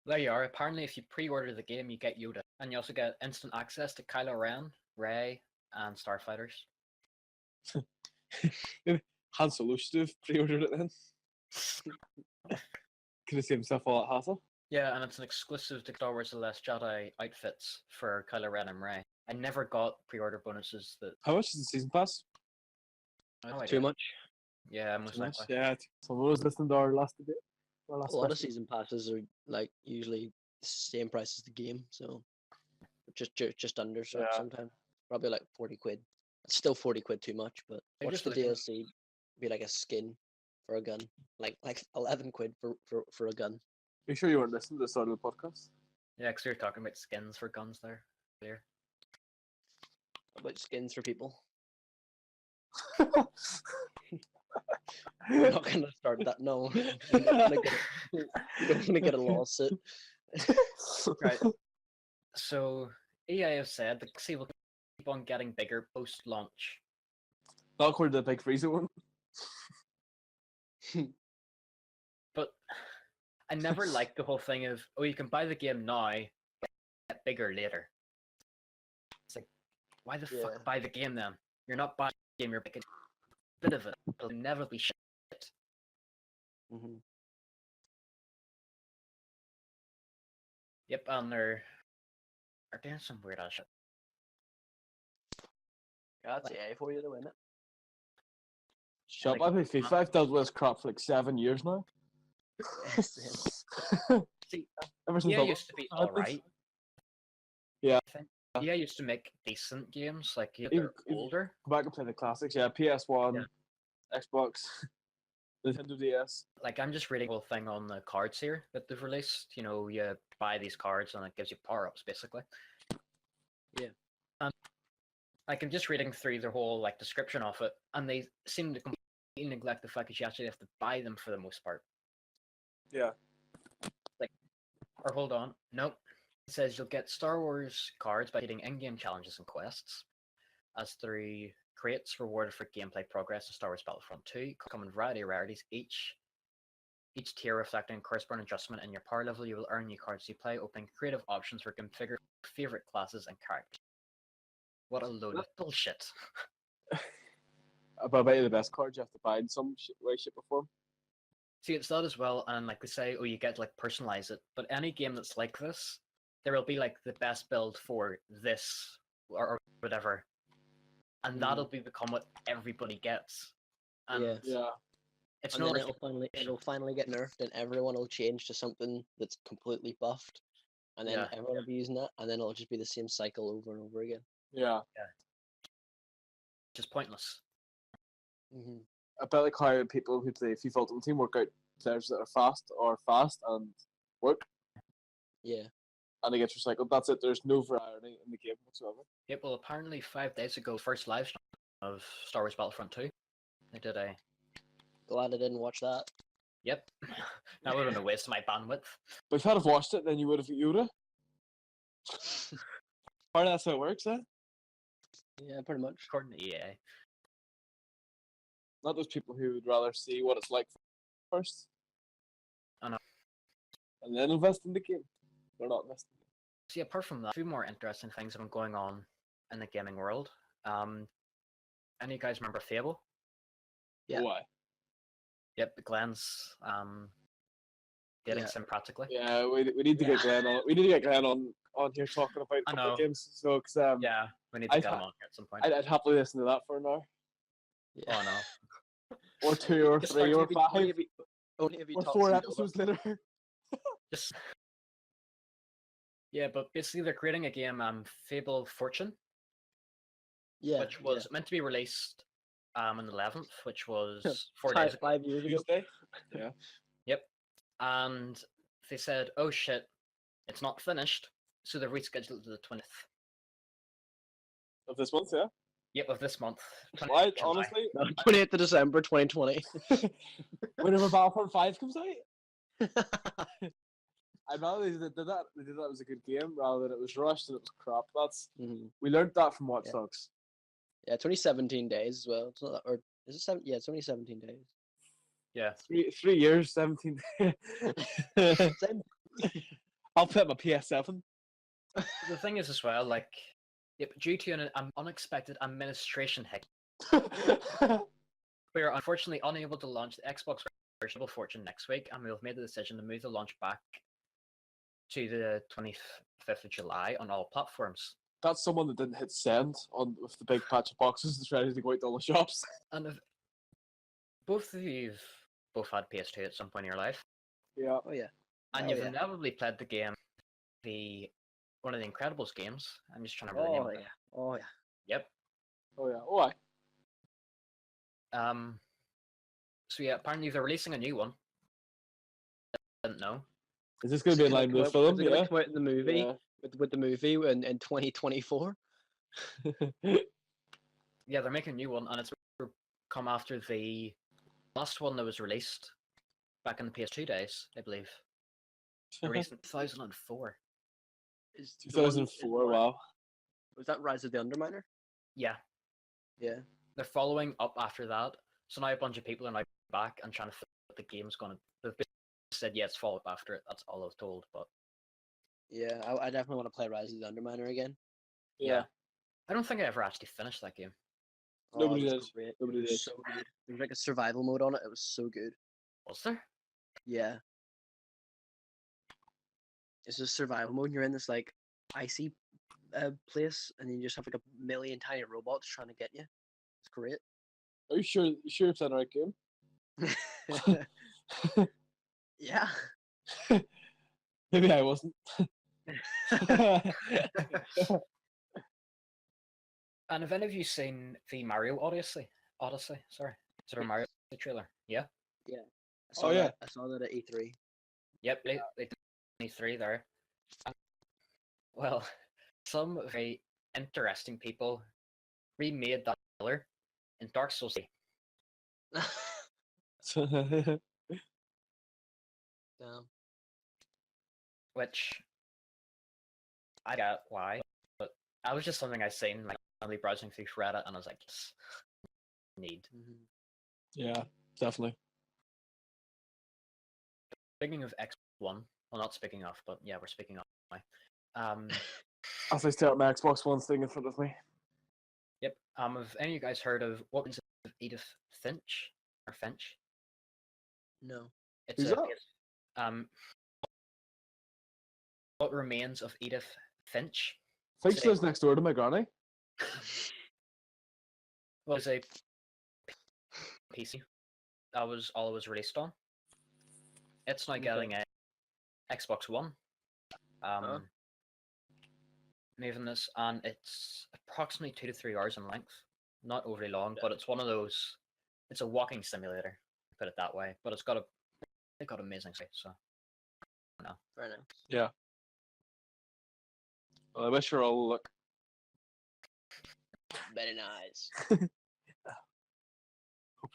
There you are. Apparently, if you pre-order the game, you get Yoda, and you also get instant access to Kylo Ren, Rey, and Starfighters. Han Solo should have pre-ordered it then. Could have saved himself all that hassle. Yeah, and it's an exclusive to Star Wars: The Last Jedi outfits for Kylo Ren and Rey. I never got pre-order bonuses that. How much is the season pass? Too much. Yeah, most Too much? likely. Yeah, someone was listening to our last debate. A lot of season passes are like usually the same price as the game, so just under sometimes. Probably like 40 quid. It's still 40 quid too much, but what's the DLC? Be like a skin for a gun, like 11 quid for a gun. Are you sure you weren't listening to the start of the podcast? Yeah, because we were talking about skins for guns there. Clear. About skins for people. We're not gonna start that. No, you're not gonna get a lawsuit. Right. So EA have said the sea will keep on getting bigger post-launch. Not according to the Big Freezer one. But I never liked the whole thing of, oh, you can buy the game now, get bigger later. It's like, why the fuck buy the game then? You're not buying the game, you're making a bit of it. It'll never be shit. Mm-hmm. Yep, and they're doing some weird ass shit. That's EA for you to win it. Shut up, I play FIFA. I've dealt with this crap for like 7 years now. See, Ever since EA used to be alright. Yeah. EA used to make decent games, like they're older. Go back and play the classics, yeah. PS1, Xbox, Nintendo DS. Like, I'm just reading the whole thing on the cards here that they've released. You know, you buy these cards and it gives you power-ups, basically. Yeah. And like, I'm just reading through their whole like description of it, and they seem to completely neglect the fact that you actually have to buy them for the most part. Yeah. Like, or hold on, nope. It says you'll get Star Wars cards by hitting in-game challenges and quests, as 3 crates rewarded for gameplay progress in Star Wars Battlefront 2 come in a variety of rarities, each tier reflecting a corresponding adjustment in your power level. You will earn new cards as you play, opening creative options for configuring favorite classes and characters. What a load of bullshit. But I bet you the best cards you have to buy in some way, shape, or form. See, it's that as well, and like they say, oh, you get to like personalize it. But any game that's like this, there will be like the best build for this or whatever, and that'll become what everybody gets. And it's and not then like it'll finally get nerfed, and everyone will change to something that's completely buffed, and then everyone will be using that, and then it'll just be the same cycle over and over again. Yeah. Just pointless. Mm-hmm. I bet like how people who play FIFA Ultimate Team work out players that are fast and work. Yeah. And they get recycled. That's it. There's no variety in the game whatsoever. Yep, well, apparently 5 days ago, first live stream of Star Wars Battlefront 2, they did a... Glad I didn't watch that. Yep. That would have been a waste of my bandwidth. But if I'd have watched it, then you would have Yoda. Apparently that's how it works, eh? Yeah, pretty much. According to EA. Not those people who would rather see what it's like first. I know. And then invest in the game. They're not investing. See, apart from that, a few more interesting things have been going on in the gaming world. Any of you guys remember Fable? Yeah. Why? Yep, Glenn's dating Yeah. sim practically. Yeah, we need to get Glenn on. We need to get Glenn on here talking about I a couple of know. games. So, cause Yeah, we need to I'd get him ha- on here at some point. I'd happily listen to that for an hour, Yeah. Oh no. or 2, or Just 3, or 5, Only if he or talks 4 to Yoda. episodes later. Just yeah, but basically they're creating a game, Fable Fortune, Yeah. which was meant to be released on the 11th, which was 4 days ago. 5 years ago. Tuesday. Yeah. Yep. And they said, oh shit, it's not finished, so they've rescheduled it to the 20th. Of this month, yeah. Yep, of this month. 20th Why? July. Honestly, No, 28th of December 2020. whenever Battlefront 5 comes out, I'd rather they did that. They did that as a good game rather than it was rushed and it was crap. We learned that from Watch Dogs. Yeah, it's only 17 days as well. It's not that, or is it 7? Yeah, it's only 17 days. Yeah. 3 years, 17. Same. I'll put my PS7. The thing is as well, like, yep, due to an unexpected administration hic, we are unfortunately unable to launch the Xbox version of Fortune next week, and we've made the decision to move the launch back to the 25th of July on all platforms. That's someone that didn't hit send on with the big patch of boxes that's ready to go out to all the shops. And if both of you both had PS2 at some point in your life, Yeah. Oh yeah. and Oh, you've yeah. inevitably played the game, one of the Incredibles games. I'm just trying to remember the Oh name of yeah. it. Oh yeah. Yep. Oh yeah. Why? So yeah, apparently they're releasing a new one. I didn't know. Is this going to be in line with the film? Is it going Yeah. to come out in the movie Yeah. with the movie in 2024? Yeah, they're making a new one, and it's come after the last one that was released back in the PS2 days, I believe. Released in 2004. Is the one- is 2004. the one- Wow. Was that Rise of the Underminer? Yeah, Yeah. they're following up after that. So now a bunch of people are now back and trying to figure out what the game's gonna. They've basically said yes, follow up after it. That's all I was told. But Yeah, I definitely want to play Rise of the Underminer again. yeah, I don't think I ever actually finished that game. Nobody it was did. great. Nobody It was did. so good. There was like a survival mode on it. It was so good. Was there? Yeah. It's just survival mode. And you're in this like icy place, and you just have like a million tiny robots trying to get you. It's great. Are you sure? You sure it's the right game? Yeah. Maybe I wasn't. And have any of you seen the Mario Odyssey? Sorry, is it a Mario trailer? Yeah. I saw Oh, yeah. that. I saw that at E3. Yep, they did E3 there. Well, some very interesting people remade that trailer in Dark Souls 3, Damn. which I get why, but that was just something I seen like randomly browsing through Reddit, and I was like, yes, need. Yeah, definitely. Speaking of X1, well, not speaking of, but yeah, we're speaking of now. As I stare at my Xbox One thing in front of me. Yep. Have any of you guys heard of What Remains of Edith Finch or Finch? No. It's Who's a that? What Remains of Edith Finch. Finch lives next door to my granny. Was a PC. That was all it was released on. It's now getting a Xbox One. Moving this, and it's approximately 2 to 3 hours in length. Not overly long, but it's one of those. It's a walking simulator, put it that way. But it's got amazing space. So, no. Very nice. Yeah. Well, I wish her all luck. Very nice. Hope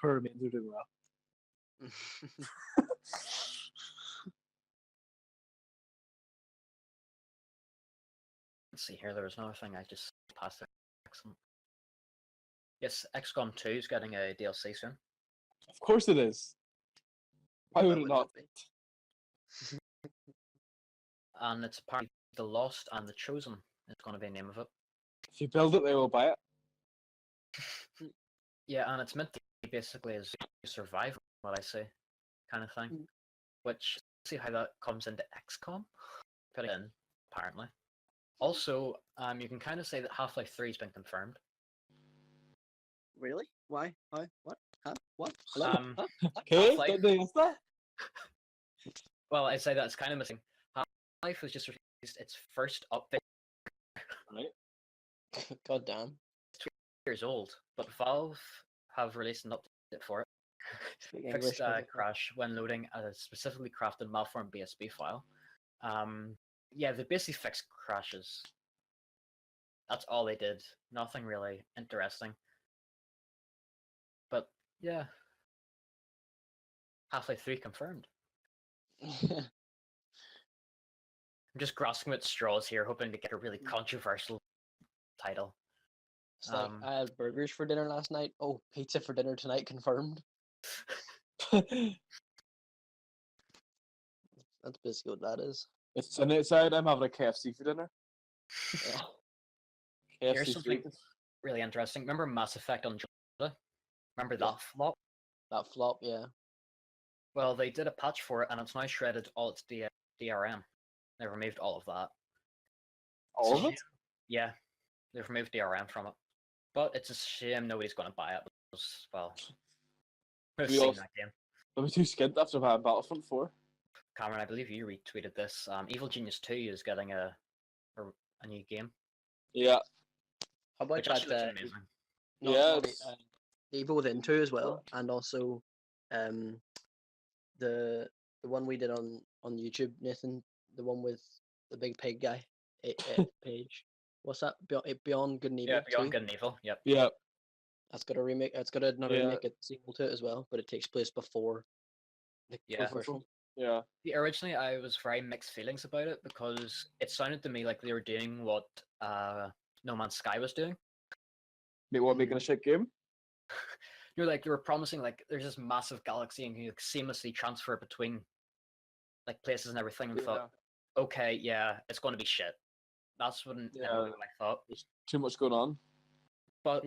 her remains are doing well. Let's see here. There was another thing I just passed. Excellent. Yes, XCOM 2 is getting a DLC soon. Of course it is. Why would it would not? be? And it's apparently The Lost and The Chosen is going to be the name of it. If you build it, they will buy it. Yeah, and it's meant to be basically as survival, what I say, kind of thing. Which, see how that comes into XCOM? Put it in, apparently. Also, you can kind of say that Half-Life 3 has been confirmed. Really? Why? Why? What? Huh? What? Hello? Huh? Okay, Half-Life- don't they ask that? Well, I'd say that's kind of missing. Half-Life was just released its first update. Right. God damn. Years old, but Valve have released an update for it. Speak Fixed English. crash when loading a specifically crafted malformed BSB file. Yeah, they basically fixed crashes. That's all they did. Nothing really interesting. But yeah, Half-Life 3 confirmed. I'm just grasping at straws here, hoping to get a really controversial title. It's like, I had burgers for dinner last night. Oh, pizza for dinner tonight confirmed. That's basically what that is. It's Sunday outside. I'm having a KFC for dinner. Yeah. Here's KFC something food. really interesting. Remember Mass Effect on Jota? Remember Yeah. that flop? That flop, yeah. Well, they did a patch for it, and it's now shredded all its DRM. They removed all of that. All of it? Yeah, they've removed DRM from it. But it's a shame nobody's going to buy it because, well, we've We seen all- that game. I'll be too skint after buying Battlefront 4. Cameron, I believe you retweeted this. Evil Genius 2 is getting a new game, Yeah. How about which that? actually looks amazing. Yeah, The Evil Within 2 as well, and also the one we did on YouTube, Nathan, the one with the big pig guy, Page. What's that? Beyond Good and Evil. Yeah, Beyond 2? Good and Evil. Yep. Yeah. That's got a remake. It's got another Yeah. remake, a sequel to it as well, but it takes place before the Yeah. first one. Yeah. See, originally, I was very mixed feelings about it because it sounded to me like they were doing what No Man's Sky was doing. Making a shit game? You're like, they were promising like there's this massive galaxy and you seamlessly transfer between like places and everything, and thought, okay, yeah, it's going to be shit. That's what I thought. There's too much going on. But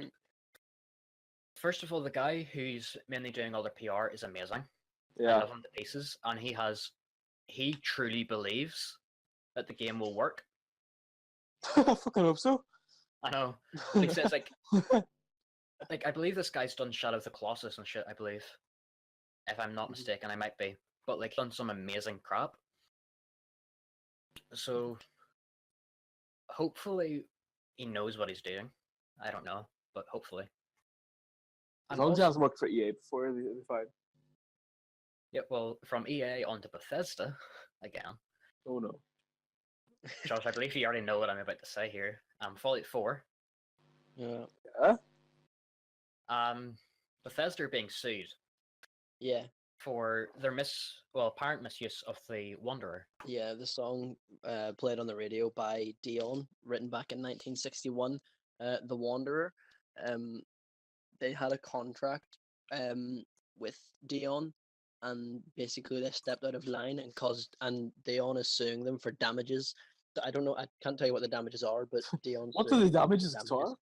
first of all, the guy who's mainly doing all the PR is amazing. I Yeah. love him to pieces, and he truly believes that the game will work. I fucking hope so. I know. But he says like I believe this guy's done Shadow of the Colossus and shit, I believe. If I'm not mistaken, I might be. But like done some amazing crap. So hopefully he knows what he's doing. I don't know, but hopefully. As And long as he also- hasn't worked for EA before, it'll be fine. Yeah, well, from EA onto Bethesda again. Oh no. Josh, I believe you already know what I'm about to say here. Fallout 4. Yeah. Yeah? Bethesda are being sued Yeah. for their apparent misuse of the Wanderer. Yeah, the song played on the radio by Dion, written back in 1961, The Wanderer. They had a contract with Dion, and basically they stepped out of line and Dion is suing them for damages. I don't know, I can't tell you what the damages are, but Dion. What do the damages guitar?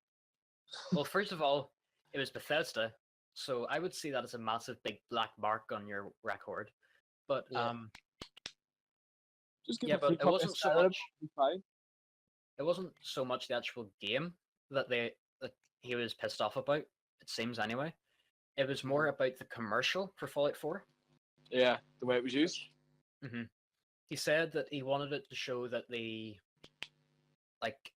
Well, first of all, it was Bethesda, so I would see that as a massive big black mark on your record. But Yeah. Just give yeah, a but free it copy of wasn't so Skyrim, much. it'll be fine. It wasn't so much the actual game that he was pissed off about. It seems anyway. It was more about the commercial for Fallout 4. Yeah, the way it was used. He said that he wanted it to show that the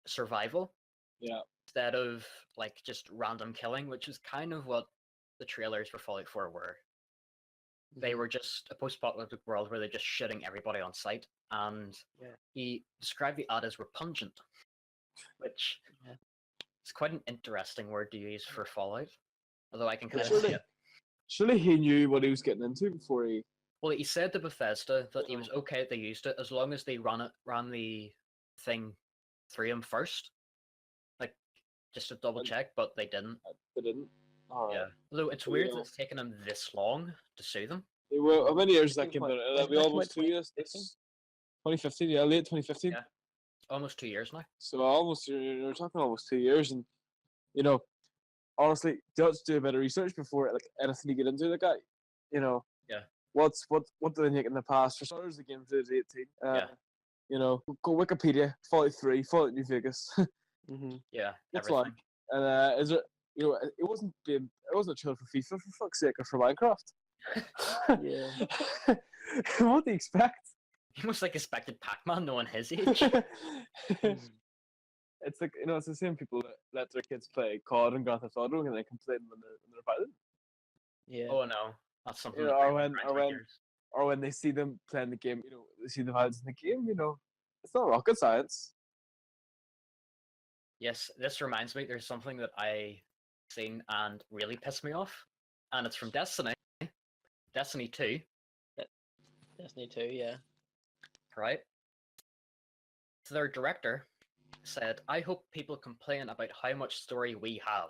survival, Yeah. instead of like just random killing, which is kind of what the trailers for Fallout 4 were. They were just a post-apocalyptic world where they're just shooting everybody on sight, and he described the ad as repugnant, which is quite an interesting word to use for Fallout. Although I can kind of see it. Surely he knew what he was getting into before he. Well, he said to Bethesda that he was okay if they used it as long as they ran the thing through him first, like just to double check. But they didn't. They didn't. All Yeah. right. Although it's But, weird you that know, it's taken him this long to sue them. they were, how many years that Think came what- out? when That'll be did that come almost out, 2 years. 2015? 2015, yeah, late 2015. Yeah. Almost 2 years now. So almost you're talking almost 2 years, and you know, honestly, just do a bit of research before like anything you get into. The guy, you know, Yeah. what do they make in the past? For starters, the game is 18. Yeah. You know, go Wikipedia, Fallout 3, Fallout New Vegas. Mm-hmm. Yeah. What's Everything. like? And is it? You know, it wasn't a trailer for FIFA for fuck's sake or for Minecraft. Yeah. What do you expect? He almost like expected Pac-Man knowing his age. It's like, you know, it's the same people that let their kids play COD and Grand Theft Auto and they complain when they're fighting. Yeah. Oh no, that's something. You know, that or my when- friends or would when- hear. Or when they see them playing the game, you know, they see the violence in the game, you know, it's not rocket science. Yes, this reminds me. There's something that I seen and really pissed me off, and it's from Destiny. Destiny 2, Destiny 2, yeah. right? So their director said, "I hope people complain about how much story we have."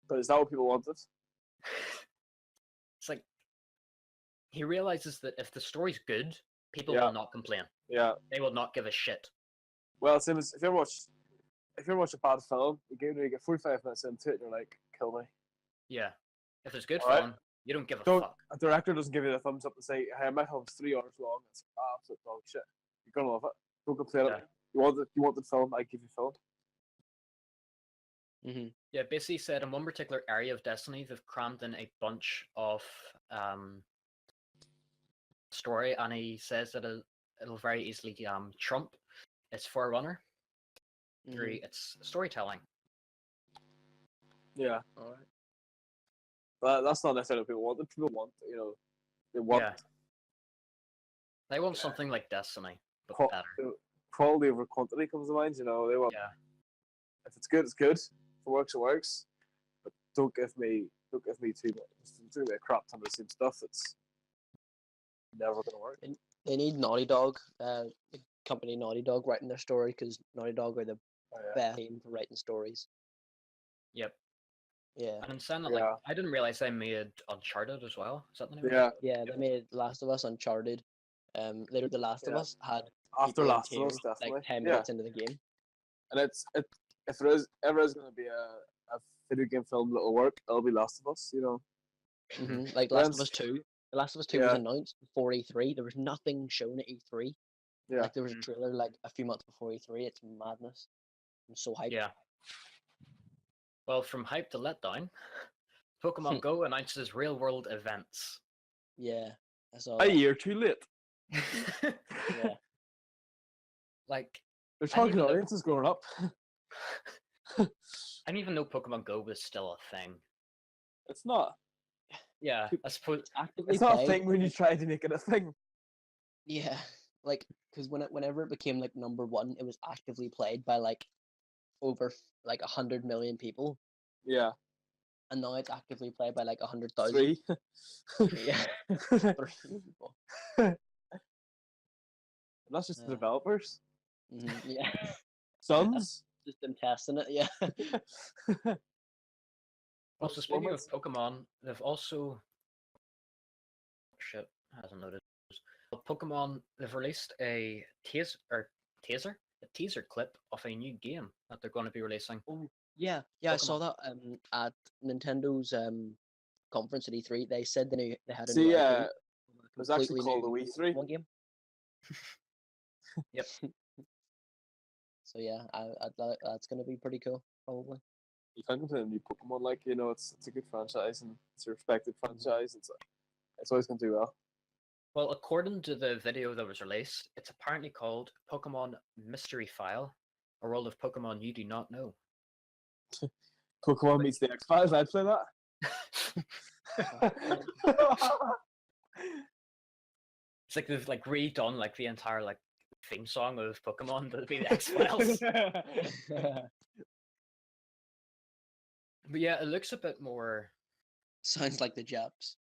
But is that what people wanted? It's like he realizes that if the story's good, people Yeah. will not complain. Yeah. They will not give a shit. Well, same as if you ever watch a bad film, you get 45 minutes into it and you're like, kill me. Yeah. If it's good Alright. fun, you don't give a Don't, fuck. a director doesn't give you the thumbs up and say, hey, my film's 3 hours long, it's absolute dog shit. You're gonna love it. Don't complain Yeah. about it. You want the film, I give you film. Mm-hmm. Yeah, basically said in one particular area of Destiny, they've crammed in a bunch of story, and he says that it'll very easily trump its forerunner through its storytelling. Yeah. Alright. But that's not necessarily what people want. The people want, you know, they want Yeah. They want Yeah. something like Destiny, but qual- better. quality over quantity comes to mind, you know. They want, Yeah. if it's good, it's good. If it works, it works. But don't give me too much. Just do a crap ton of the same stuff that's never gonna work. They need Naughty Dog, the company Naughty Dog, writing their story because Naughty Dog are the Oh, yeah. best team for writing stories. Yep. Yeah. And in saying that, Yeah. like, I didn't realize they made Uncharted as well. Is that the name of it? Yeah. Yeah, they made Last of Us, Uncharted. Later, The Last of Yeah. Us had After people in Last of tears, Us, definitely. like 10 Yeah. minutes into the game. And if there is ever is gonna be a video game film that'll work, it'll be Last of Us, you know. Like Last of When's- Us 2. The Last of Us 2 was Yeah. announced before E3. There was nothing shown at E3. Yeah. Like there was a Mhm. trailer like a few months before E3. It's madness. I'm so hyped. Yeah. Well, from hype to letdown, Pokemon Go announces real-world events. Yeah. I saw A that. year too late. Yeah. Like, Their I target didn't know- audience is growing up. I didn't even know Pokemon Go was still a thing. It's not. Yeah, I suppose. Actively It's not a played. thing when you try to make it a thing. Yeah. Like, because whenever it became like number one, it was actively played by like over like 100 million people, Yeah. and now it's actively played by like 100,000. 3. Yeah. 3 people. And that's just the Yeah. developers. Yeah. Sons. Just them testing it. Yeah. Also, speaking of Pokemon, they've also shit hasn't noted. Pokemon, they've released a teaser clip of a new game that they're going to be releasing. Yeah. I saw that at Nintendo's conference at E3. They said they had a See, new IP, it a was actually completely called the new Wii 3. Pokemon game. Yep. So yeah, that's gonna be pretty cool, probably. You can't complain a new Pokemon, like, you know, it's a good franchise and it's a respected franchise. It's always gonna do well. Well, according to the video that was released, it's apparently called Pokemon Mystery File, a world of Pokemon you do not know. Pokemon meets the X-Files, I'd play that. It's like they've like redone like the entire like theme song of Pokemon that'd be the X-Files. But yeah, it looks a bit more. Sounds like the Japs.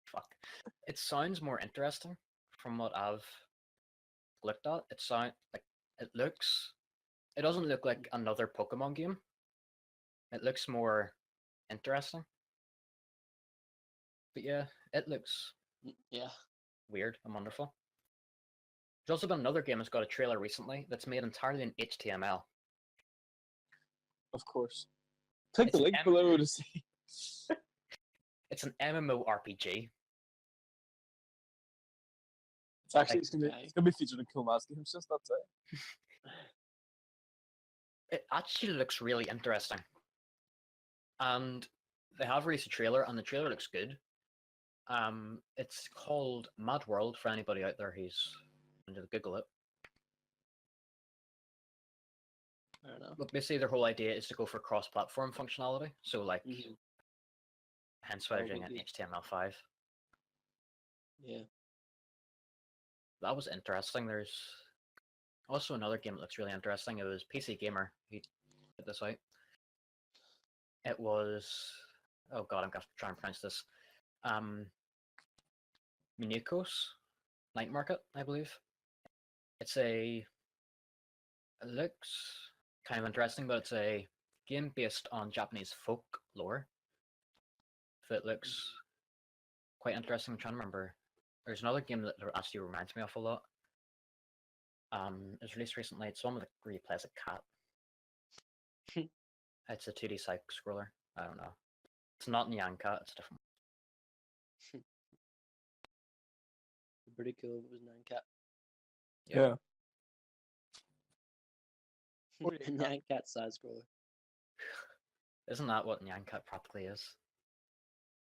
Fuck. It sounds more interesting from what I've looked at. It sound like it looks. It doesn't look like another Pokemon game. It looks more interesting. But yeah, it looks Yeah. weird and wonderful. There's also been another game that's got a trailer recently that's made entirely in HTML. Of course. Click the It's link M- below to see. It's an MMORPG. It's actually Like, it's gonna be featured in Cool Mass Games. Just that's it. It actually looks really interesting. And they have released a trailer, and the trailer looks good. It's called Mad World for anybody out there who's going to Google it. I don't know. But basically, their whole idea is to go for cross-platform functionality. So, like, hence why they're doing it in HTML5. Yeah. That was interesting. There's also another game that looks really interesting. It was PC Gamer who put this out. It was, oh god, I'm going to try and pronounce this. Minukos Night Market, I believe. It looks kind of interesting, but it's a game based on Japanese folklore. So it looks quite interesting. I'm trying to remember. There's another game that actually reminds me of a lot. It was released recently. It's one where you play as a cat. It's a 2D side scroller. I don't know. It's not Nyan Cat, it's different. Pretty cool if it was Nyan Cat. Yeah. Nyan Cat side scroller. Isn't that what Nyan Cat practically is?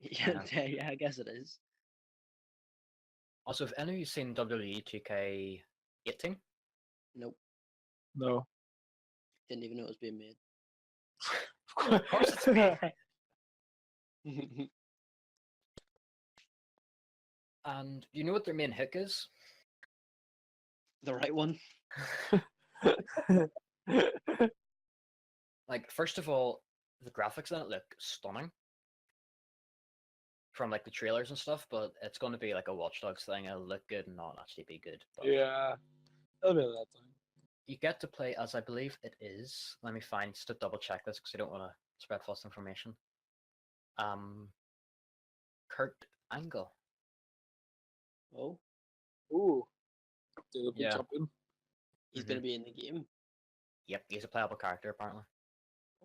Yeah, yeah, I guess it is. Also, have any of you seen WWE 2K18? Nope. No. Didn't even know it was being made. Of course it's me. And you know what their main hook is? The right one. Like, first of all, the graphics in it look stunning. From like the trailers and stuff, but it's going to be like a Watch Dogs thing. It'll look good and not actually be good. But Yeah. That'll be that time. you get to play as I believe it is. Let me find just to double check this because I don't want to spread false information. Kurt Angle. Oh, Ooh. The Yeah. champion. he's gonna be in the game. Yep, he's a playable character apparently.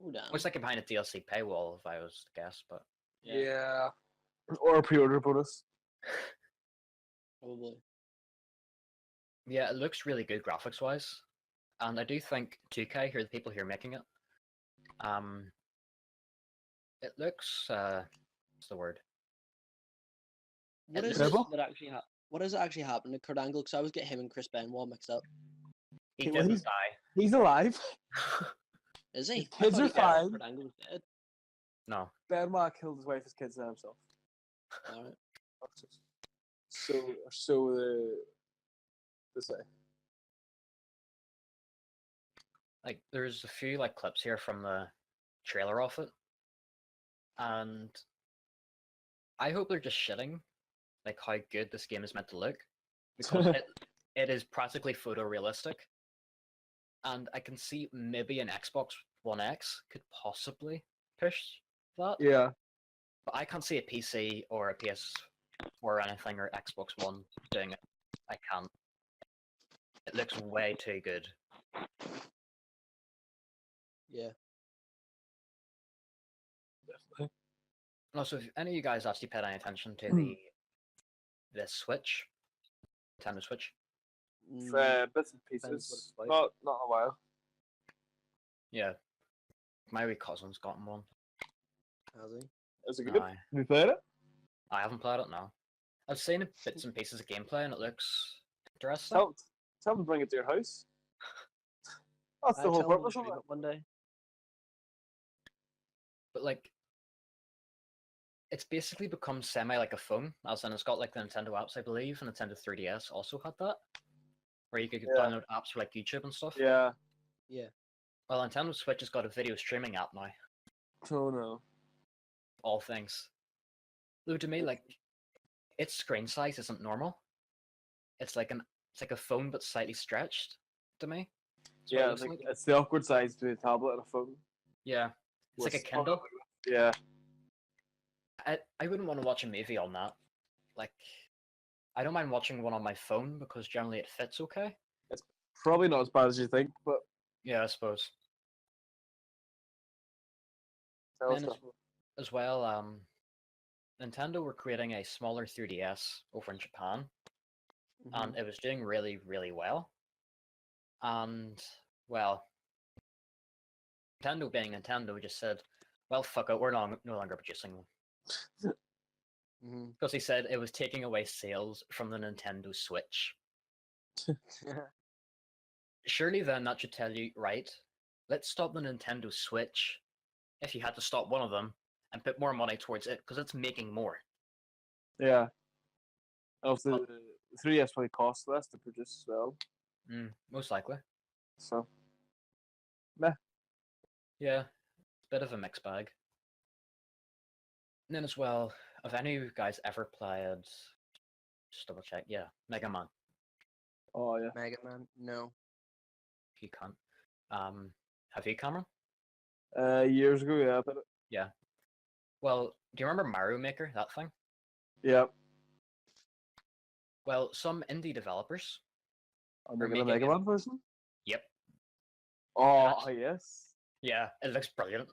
Oh damn. Looks like behind a DLC paywall, if I was to guess, but Yeah. Or a pre-order bonus. Probably. yeah, it looks really good graphics wise, and I do think 2K, who are the people who are making it, it looks what's the word? What It is looks- it that actually what is it actually happened to Kurt Angle? Because I always get him and Chris Benoit mixed up. He Hey, well, didn't die. He's alive. Is he? His kids are fine. Kurt Angle was dead. No. Benoit killed his wife, his kids, and himself. Alright. So they say. Like there's a few like clips here from the trailer of it, and I hope they're just shitting like how good this game is meant to look, because it is practically photorealistic, and I can see maybe an Xbox One X could possibly push that, Yeah. but I can't see a PC or a PS or anything or Xbox One doing it. I can't. It looks way too good. Yeah. Definitely. Also, if any of you guys actually paid any attention to the Switch, Nintendo Switch, Bits and Depends what pieces. it's like. Not a while. yeah, my wee cousin's gotten one. Has he? Is it good? Aye. Have you played it? I haven't played it now. I've seen bits and pieces of gameplay, and it looks interesting. Tell them to bring it to your house. That's the whole tell him to purpose of stream it. it one day. But like, it's basically become semi like a phone, as in it's got like the Nintendo apps, I believe, and Nintendo 3DS also had that, where you could Yeah. download apps for like YouTube and stuff. Yeah. Yeah. Well, Nintendo Switch has got a video streaming app now, Oh no. All things. Though to me, like, its screen size isn't normal. It's like a phone but slightly stretched to me. That's what it Yeah, looks like. it's the awkward size between a tablet and a phone. Yeah. It's like a With- Kindle. Yeah. I wouldn't want to watch a movie on that. Like, I don't mind watching one on my phone because generally it fits okay. Probably not as bad as you think, but Yeah, I suppose. tell us Then that. as well, Nintendo were creating a smaller 3DS over in Japan, and Mhm. it was doing really, really well. And well, Nintendo being Nintendo just said, "Well, fuck it, we're no longer producing one," Mhm. because he said it was taking away sales from the Nintendo Switch. Surely then that should tell you, right? Let's stop the Nintendo Switch. If you had to stop one of them and put more money towards it, because it's making more. Yeah. And Well, the 3DS probably costs less to produce as well. most likely. So Yeah, it's a bit of a mixed bag. And then as well, have any of you guys ever played? Just double check. Yeah, Mega Man. oh yeah. Mega Man, no. You can't. Have you, Cameron? Years ago, yeah, but Yeah. Well, do you remember Mario Maker? That thing. yeah. Well, some indie developers I'm are making a making Mega it. Man version. Yep. Oh actually- yes. Yeah, it looks brilliant.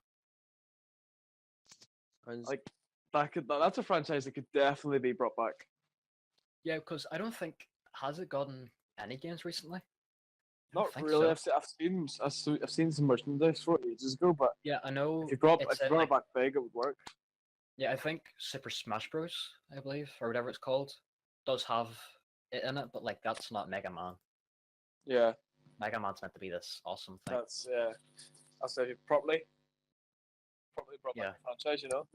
Sounds- Like that's a franchise that could definitely be brought back. Yeah, because I don't think has it gotten any games recently. I don't Not think really. so. I've seen some merchandise for it ages ago, but Yeah, I know. if you brought It's if you in, brought like, it back big, it would work. yeah, I think Super Smash Bros. I believe, or whatever it's called, does have it in it, but like that's not Mega Man. Yeah, Mega Man's meant to be this awesome thing. that's if you properly brought Yeah. back the franchise, you know.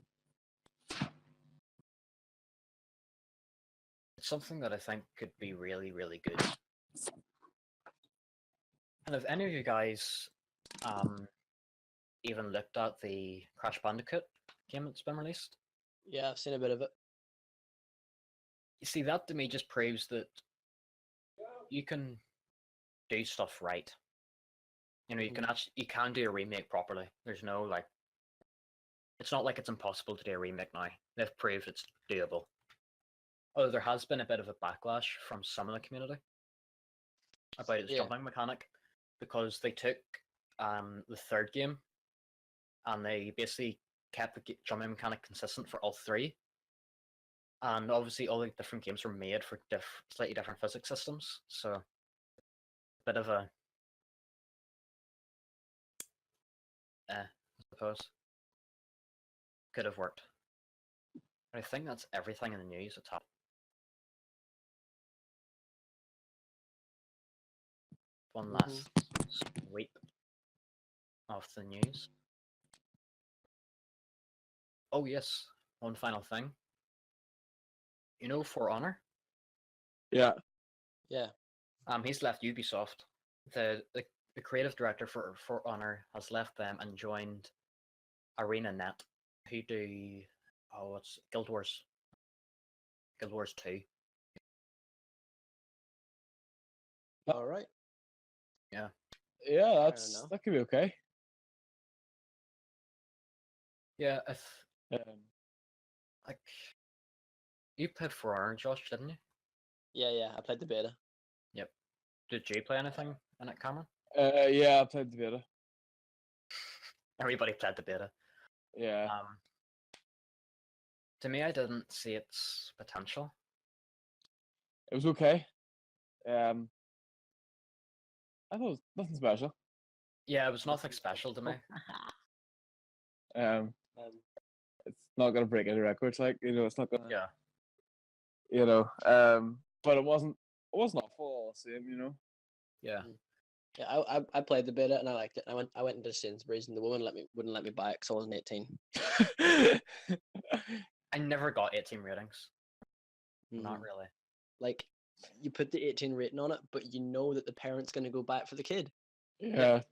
It's something that I think could be really, really good. And have any of you guys even looked at the Crash Bandicoot game that's been released? yeah, I've seen a bit of it. You see, that to me just proves that you can do stuff right. You know, you can do a remake properly. There's no like, it's not like it's impossible to do a remake now. They've proved it's doable. Although there has been a bit of a backlash from some of the community about its Yeah. jumping mechanic, because they took the third game and they basically kept the jumping mechanic consistent for all three. And obviously, all the different games were made for slightly different physics systems, so a bit of a I suppose could have worked. But I think that's everything in the news at top. One last sweep of the news. Oh yes, one final thing. You know, For Honor. Yeah. Yeah. He's left Ubisoft. The creative director for Honor has left them and joined ArenaNet, who do what's Guild Wars 2. All right. Yeah, enough. that could be okay. Yeah, Um, like you played For Honor, Josh, didn't you? Yeah, I played the beta. Yep. Did you play anything in it, Cameron? yeah, I played the beta. Everybody played the beta. Yeah. To me, I didn't see its potential. It was okay. I thought it was nothing special. Yeah, it was nothing special to me. Um, it's not gonna break any records, like it's not gonna. Yeah. But it wasn't awful all the same, Yeah. Yeah, I played the beta and I liked it. I went into Sainsbury's and the woman wouldn't let me buy it because I wasn't 18. I never got 18 ratings. Not Mhm. really. Like, you put the 18 rating on it, but you know that the parent's going to go back for the kid. Yeah.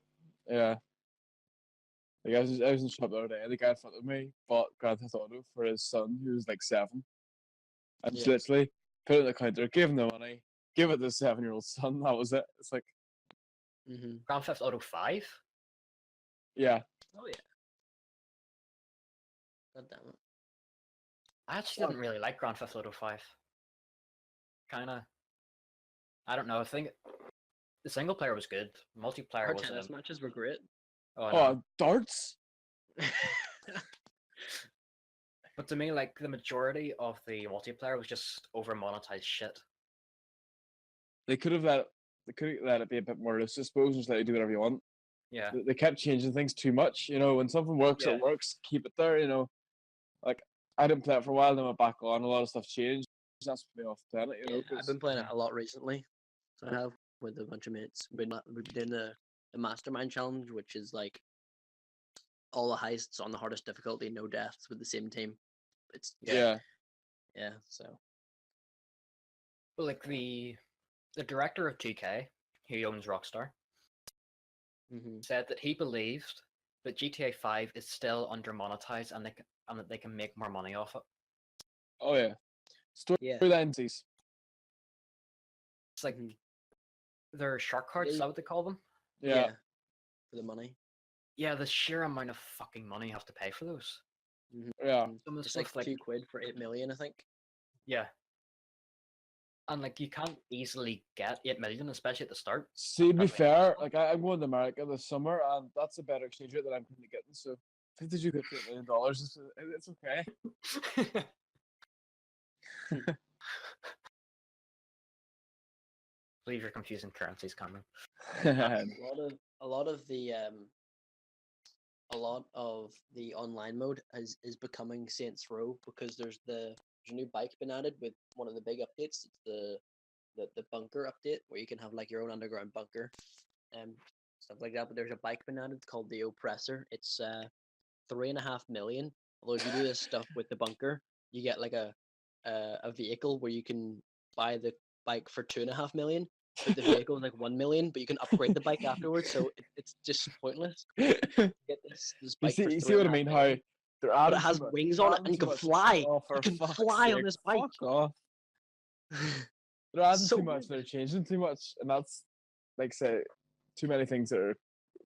Like I was in the shop the other day. The guy in front of me bought Grand Theft Auto for his son, who was like 7, and just Yeah. literally put it in the counter, gave him the money, give it to the 7-year-old son. That was it. It's like, Grand Theft Auto 5? yeah, Oh yeah. God damn it. I actually Fuck. didn't really like Grand Theft Auto 5. Kinda. I don't know, I think the single player was good. Multiplayer Our was tennis matches were great. oh, oh, no. darts. But to me, like the majority of the multiplayer was just over monetized shit. They could have let it be a bit more loose, I suppose, and just let you do whatever you want. Yeah. They kept changing things too much. You know, when something works, Yeah. it works. Keep it there. You know, like I didn't play it for a while, then went back on. A lot of stuff changed. That's put me off playing it. You know, I've been playing it a lot recently. So I have with a bunch of mates. We've been doing the mastermind challenge, which is like all the heists on the hardest difficulty, no deaths with the same team. It's yeah. so But like the director of 2K, who owns Rockstar, said that he believed that GTA 5 is still under monetized and that they can make more money off it. Oh yeah. yeah. Storylines. It's like they're shark cards, is that what they call them? Yeah. For the money. Yeah, the sheer amount of fucking money you have to pay for those. Yeah. Some of the It's stuff like £2 for 8 million, I think. yeah. And like you can't easily get 8 million, especially at the start. See, to be Can't really fair, afford like I'm going to America this summer, and that's a better exchange rate than I'm currently getting. So, $52 million, it's okay. believe you're confusing currencies, Cameron. A lot of the online mode is becoming Saints Row because there's a new bike been added with one of the big updates. It's the bunker update where you can have like your own underground bunker and stuff like that. But there's a bike been added called the Oppressor. It's 3.5 million. Although if you do this stuff with the bunker, you get like a vehicle where you can buy the bike for 2.5 million. But the vehicle is like 1 million, but you can upgrade the bike afterwards, so it's just pointless. You get this bike you see for what I mean? How they're but adding it has too much, wings they're on it adding and you too can much. fly. Oh, for You can fuck's fly on sake, this bike. Fuck off. They're adding So too much. good. They're changing too much, and that's like say too many things that are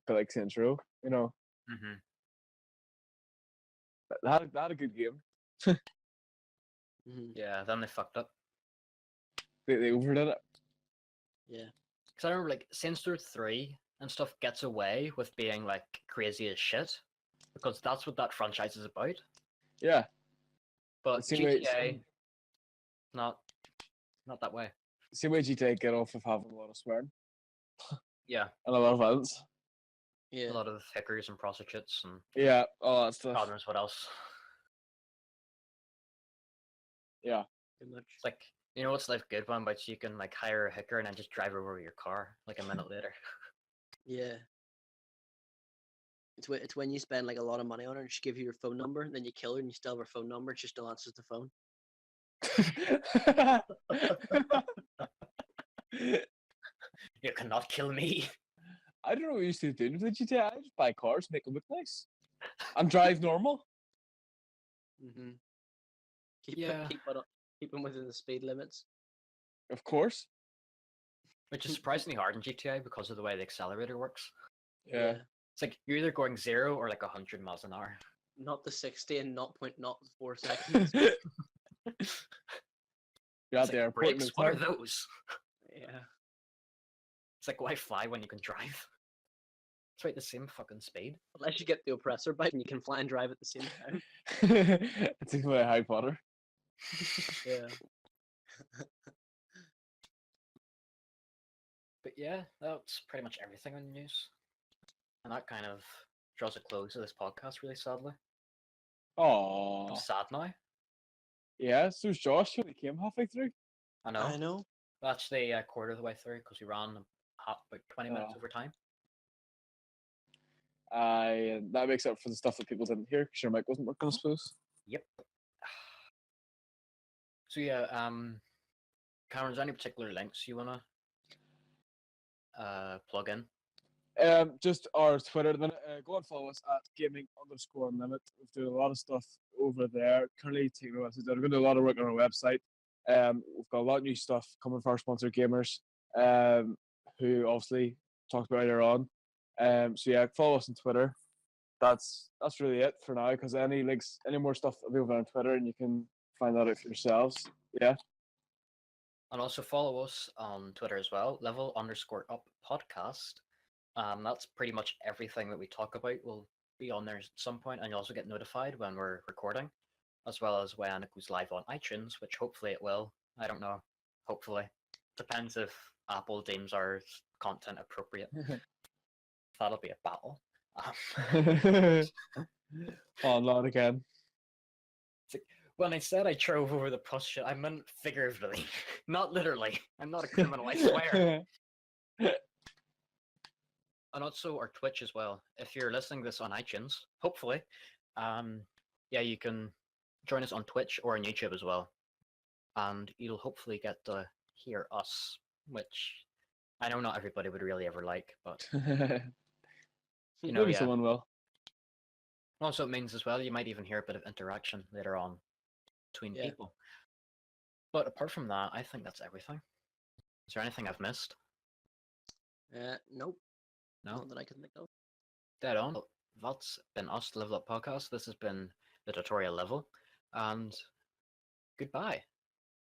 like Saints Row. You know, they had a good game. Yeah, then they fucked up. They overdid it. Yeah. Because I remember like Saints Row 3 and stuff gets away with being like crazy as shit because that's what that franchise is about. Yeah. But Same GTA, not that way. Same way GTA get off of having a lot of swearing Yeah, and a lot of violence. Yeah. a lot of hookers and prostitutes and Yeah, all that stuff. God knows what else. Yeah. Pretty much. It's like, you know what's Life Good one, but you can like hire a hooker and then just drive over your car like a minute later. Yeah. It's when you spend like a lot of money on her and she gives you your phone number, and then you kill her and you still have her phone number, and she still answers the phone. You cannot kill me. I don't know what you used to do with the GTA. I just buy cars, make them look nice, and drive normal. Yeah. Keep them within the speed limits. Of course. Which is surprisingly hard in GTA because of the way the accelerator works. Yeah. It's like you're either going 0 or like 100 miles an hour. Not the 60 and 0.04 seconds. You're at It's the like, airport. brakes, what are those? Yeah. It's like, why fly when you can drive? It's right the same fucking speed. Unless you get the oppressor bike and you can fly and drive at the same time. It's like Harry Potter. Yeah. But yeah, that's pretty much everything on the news. And that kind of draws a close to this podcast, really sadly. Oh. I'm sad now. Yeah, so's Josh. He only came halfway through. I know. I know. Well, actually, a quarter of the way through because we ran about 20 minutes over time. That makes up for the stuff that people didn't hear because your mic wasn't working, I suppose. Yep. So yeah, Cameron, is there any particular links you wanna plug in? Just our Twitter. Then go and follow us at gaming_unlimit. We've doing a lot of stuff over there. Currently taking our website. We're going to do a lot of work on our website. We've got a lot of new stuff coming for our sponsor gamers, who obviously talked about earlier on. So yeah, follow us on Twitter. That's really it for now. Because any links, any more stuff will be over on Twitter, and you can find that out for yourselves. Yeah. And also follow us on Twitter as well, level_up podcast. That's pretty much everything that we talk about will be on there at some point, and you'll also get notified when we're recording, as well as when it goes live on iTunes, which hopefully it will. I don't know. Hopefully. Depends if Apple deems our content appropriate. That'll be a battle. Oh, not again. When I said I drove over the plus shit, I meant figuratively, not literally. I'm not a criminal, I swear. And also our Twitch as well. If you're listening to this on iTunes, hopefully, yeah, you can join us on Twitch or on YouTube as well. And you'll hopefully get to hear us, which I know not everybody would really ever like, but you know, Maybe yeah. someone will. Also, it means as well you might even hear a bit of interaction later on between people. But apart from that, I think that's everything. Is there anything I've missed? Nope. No? Not that I can think of. Dead on. That's been us, the Level Up Podcast. This has been the tutorial level. And goodbye.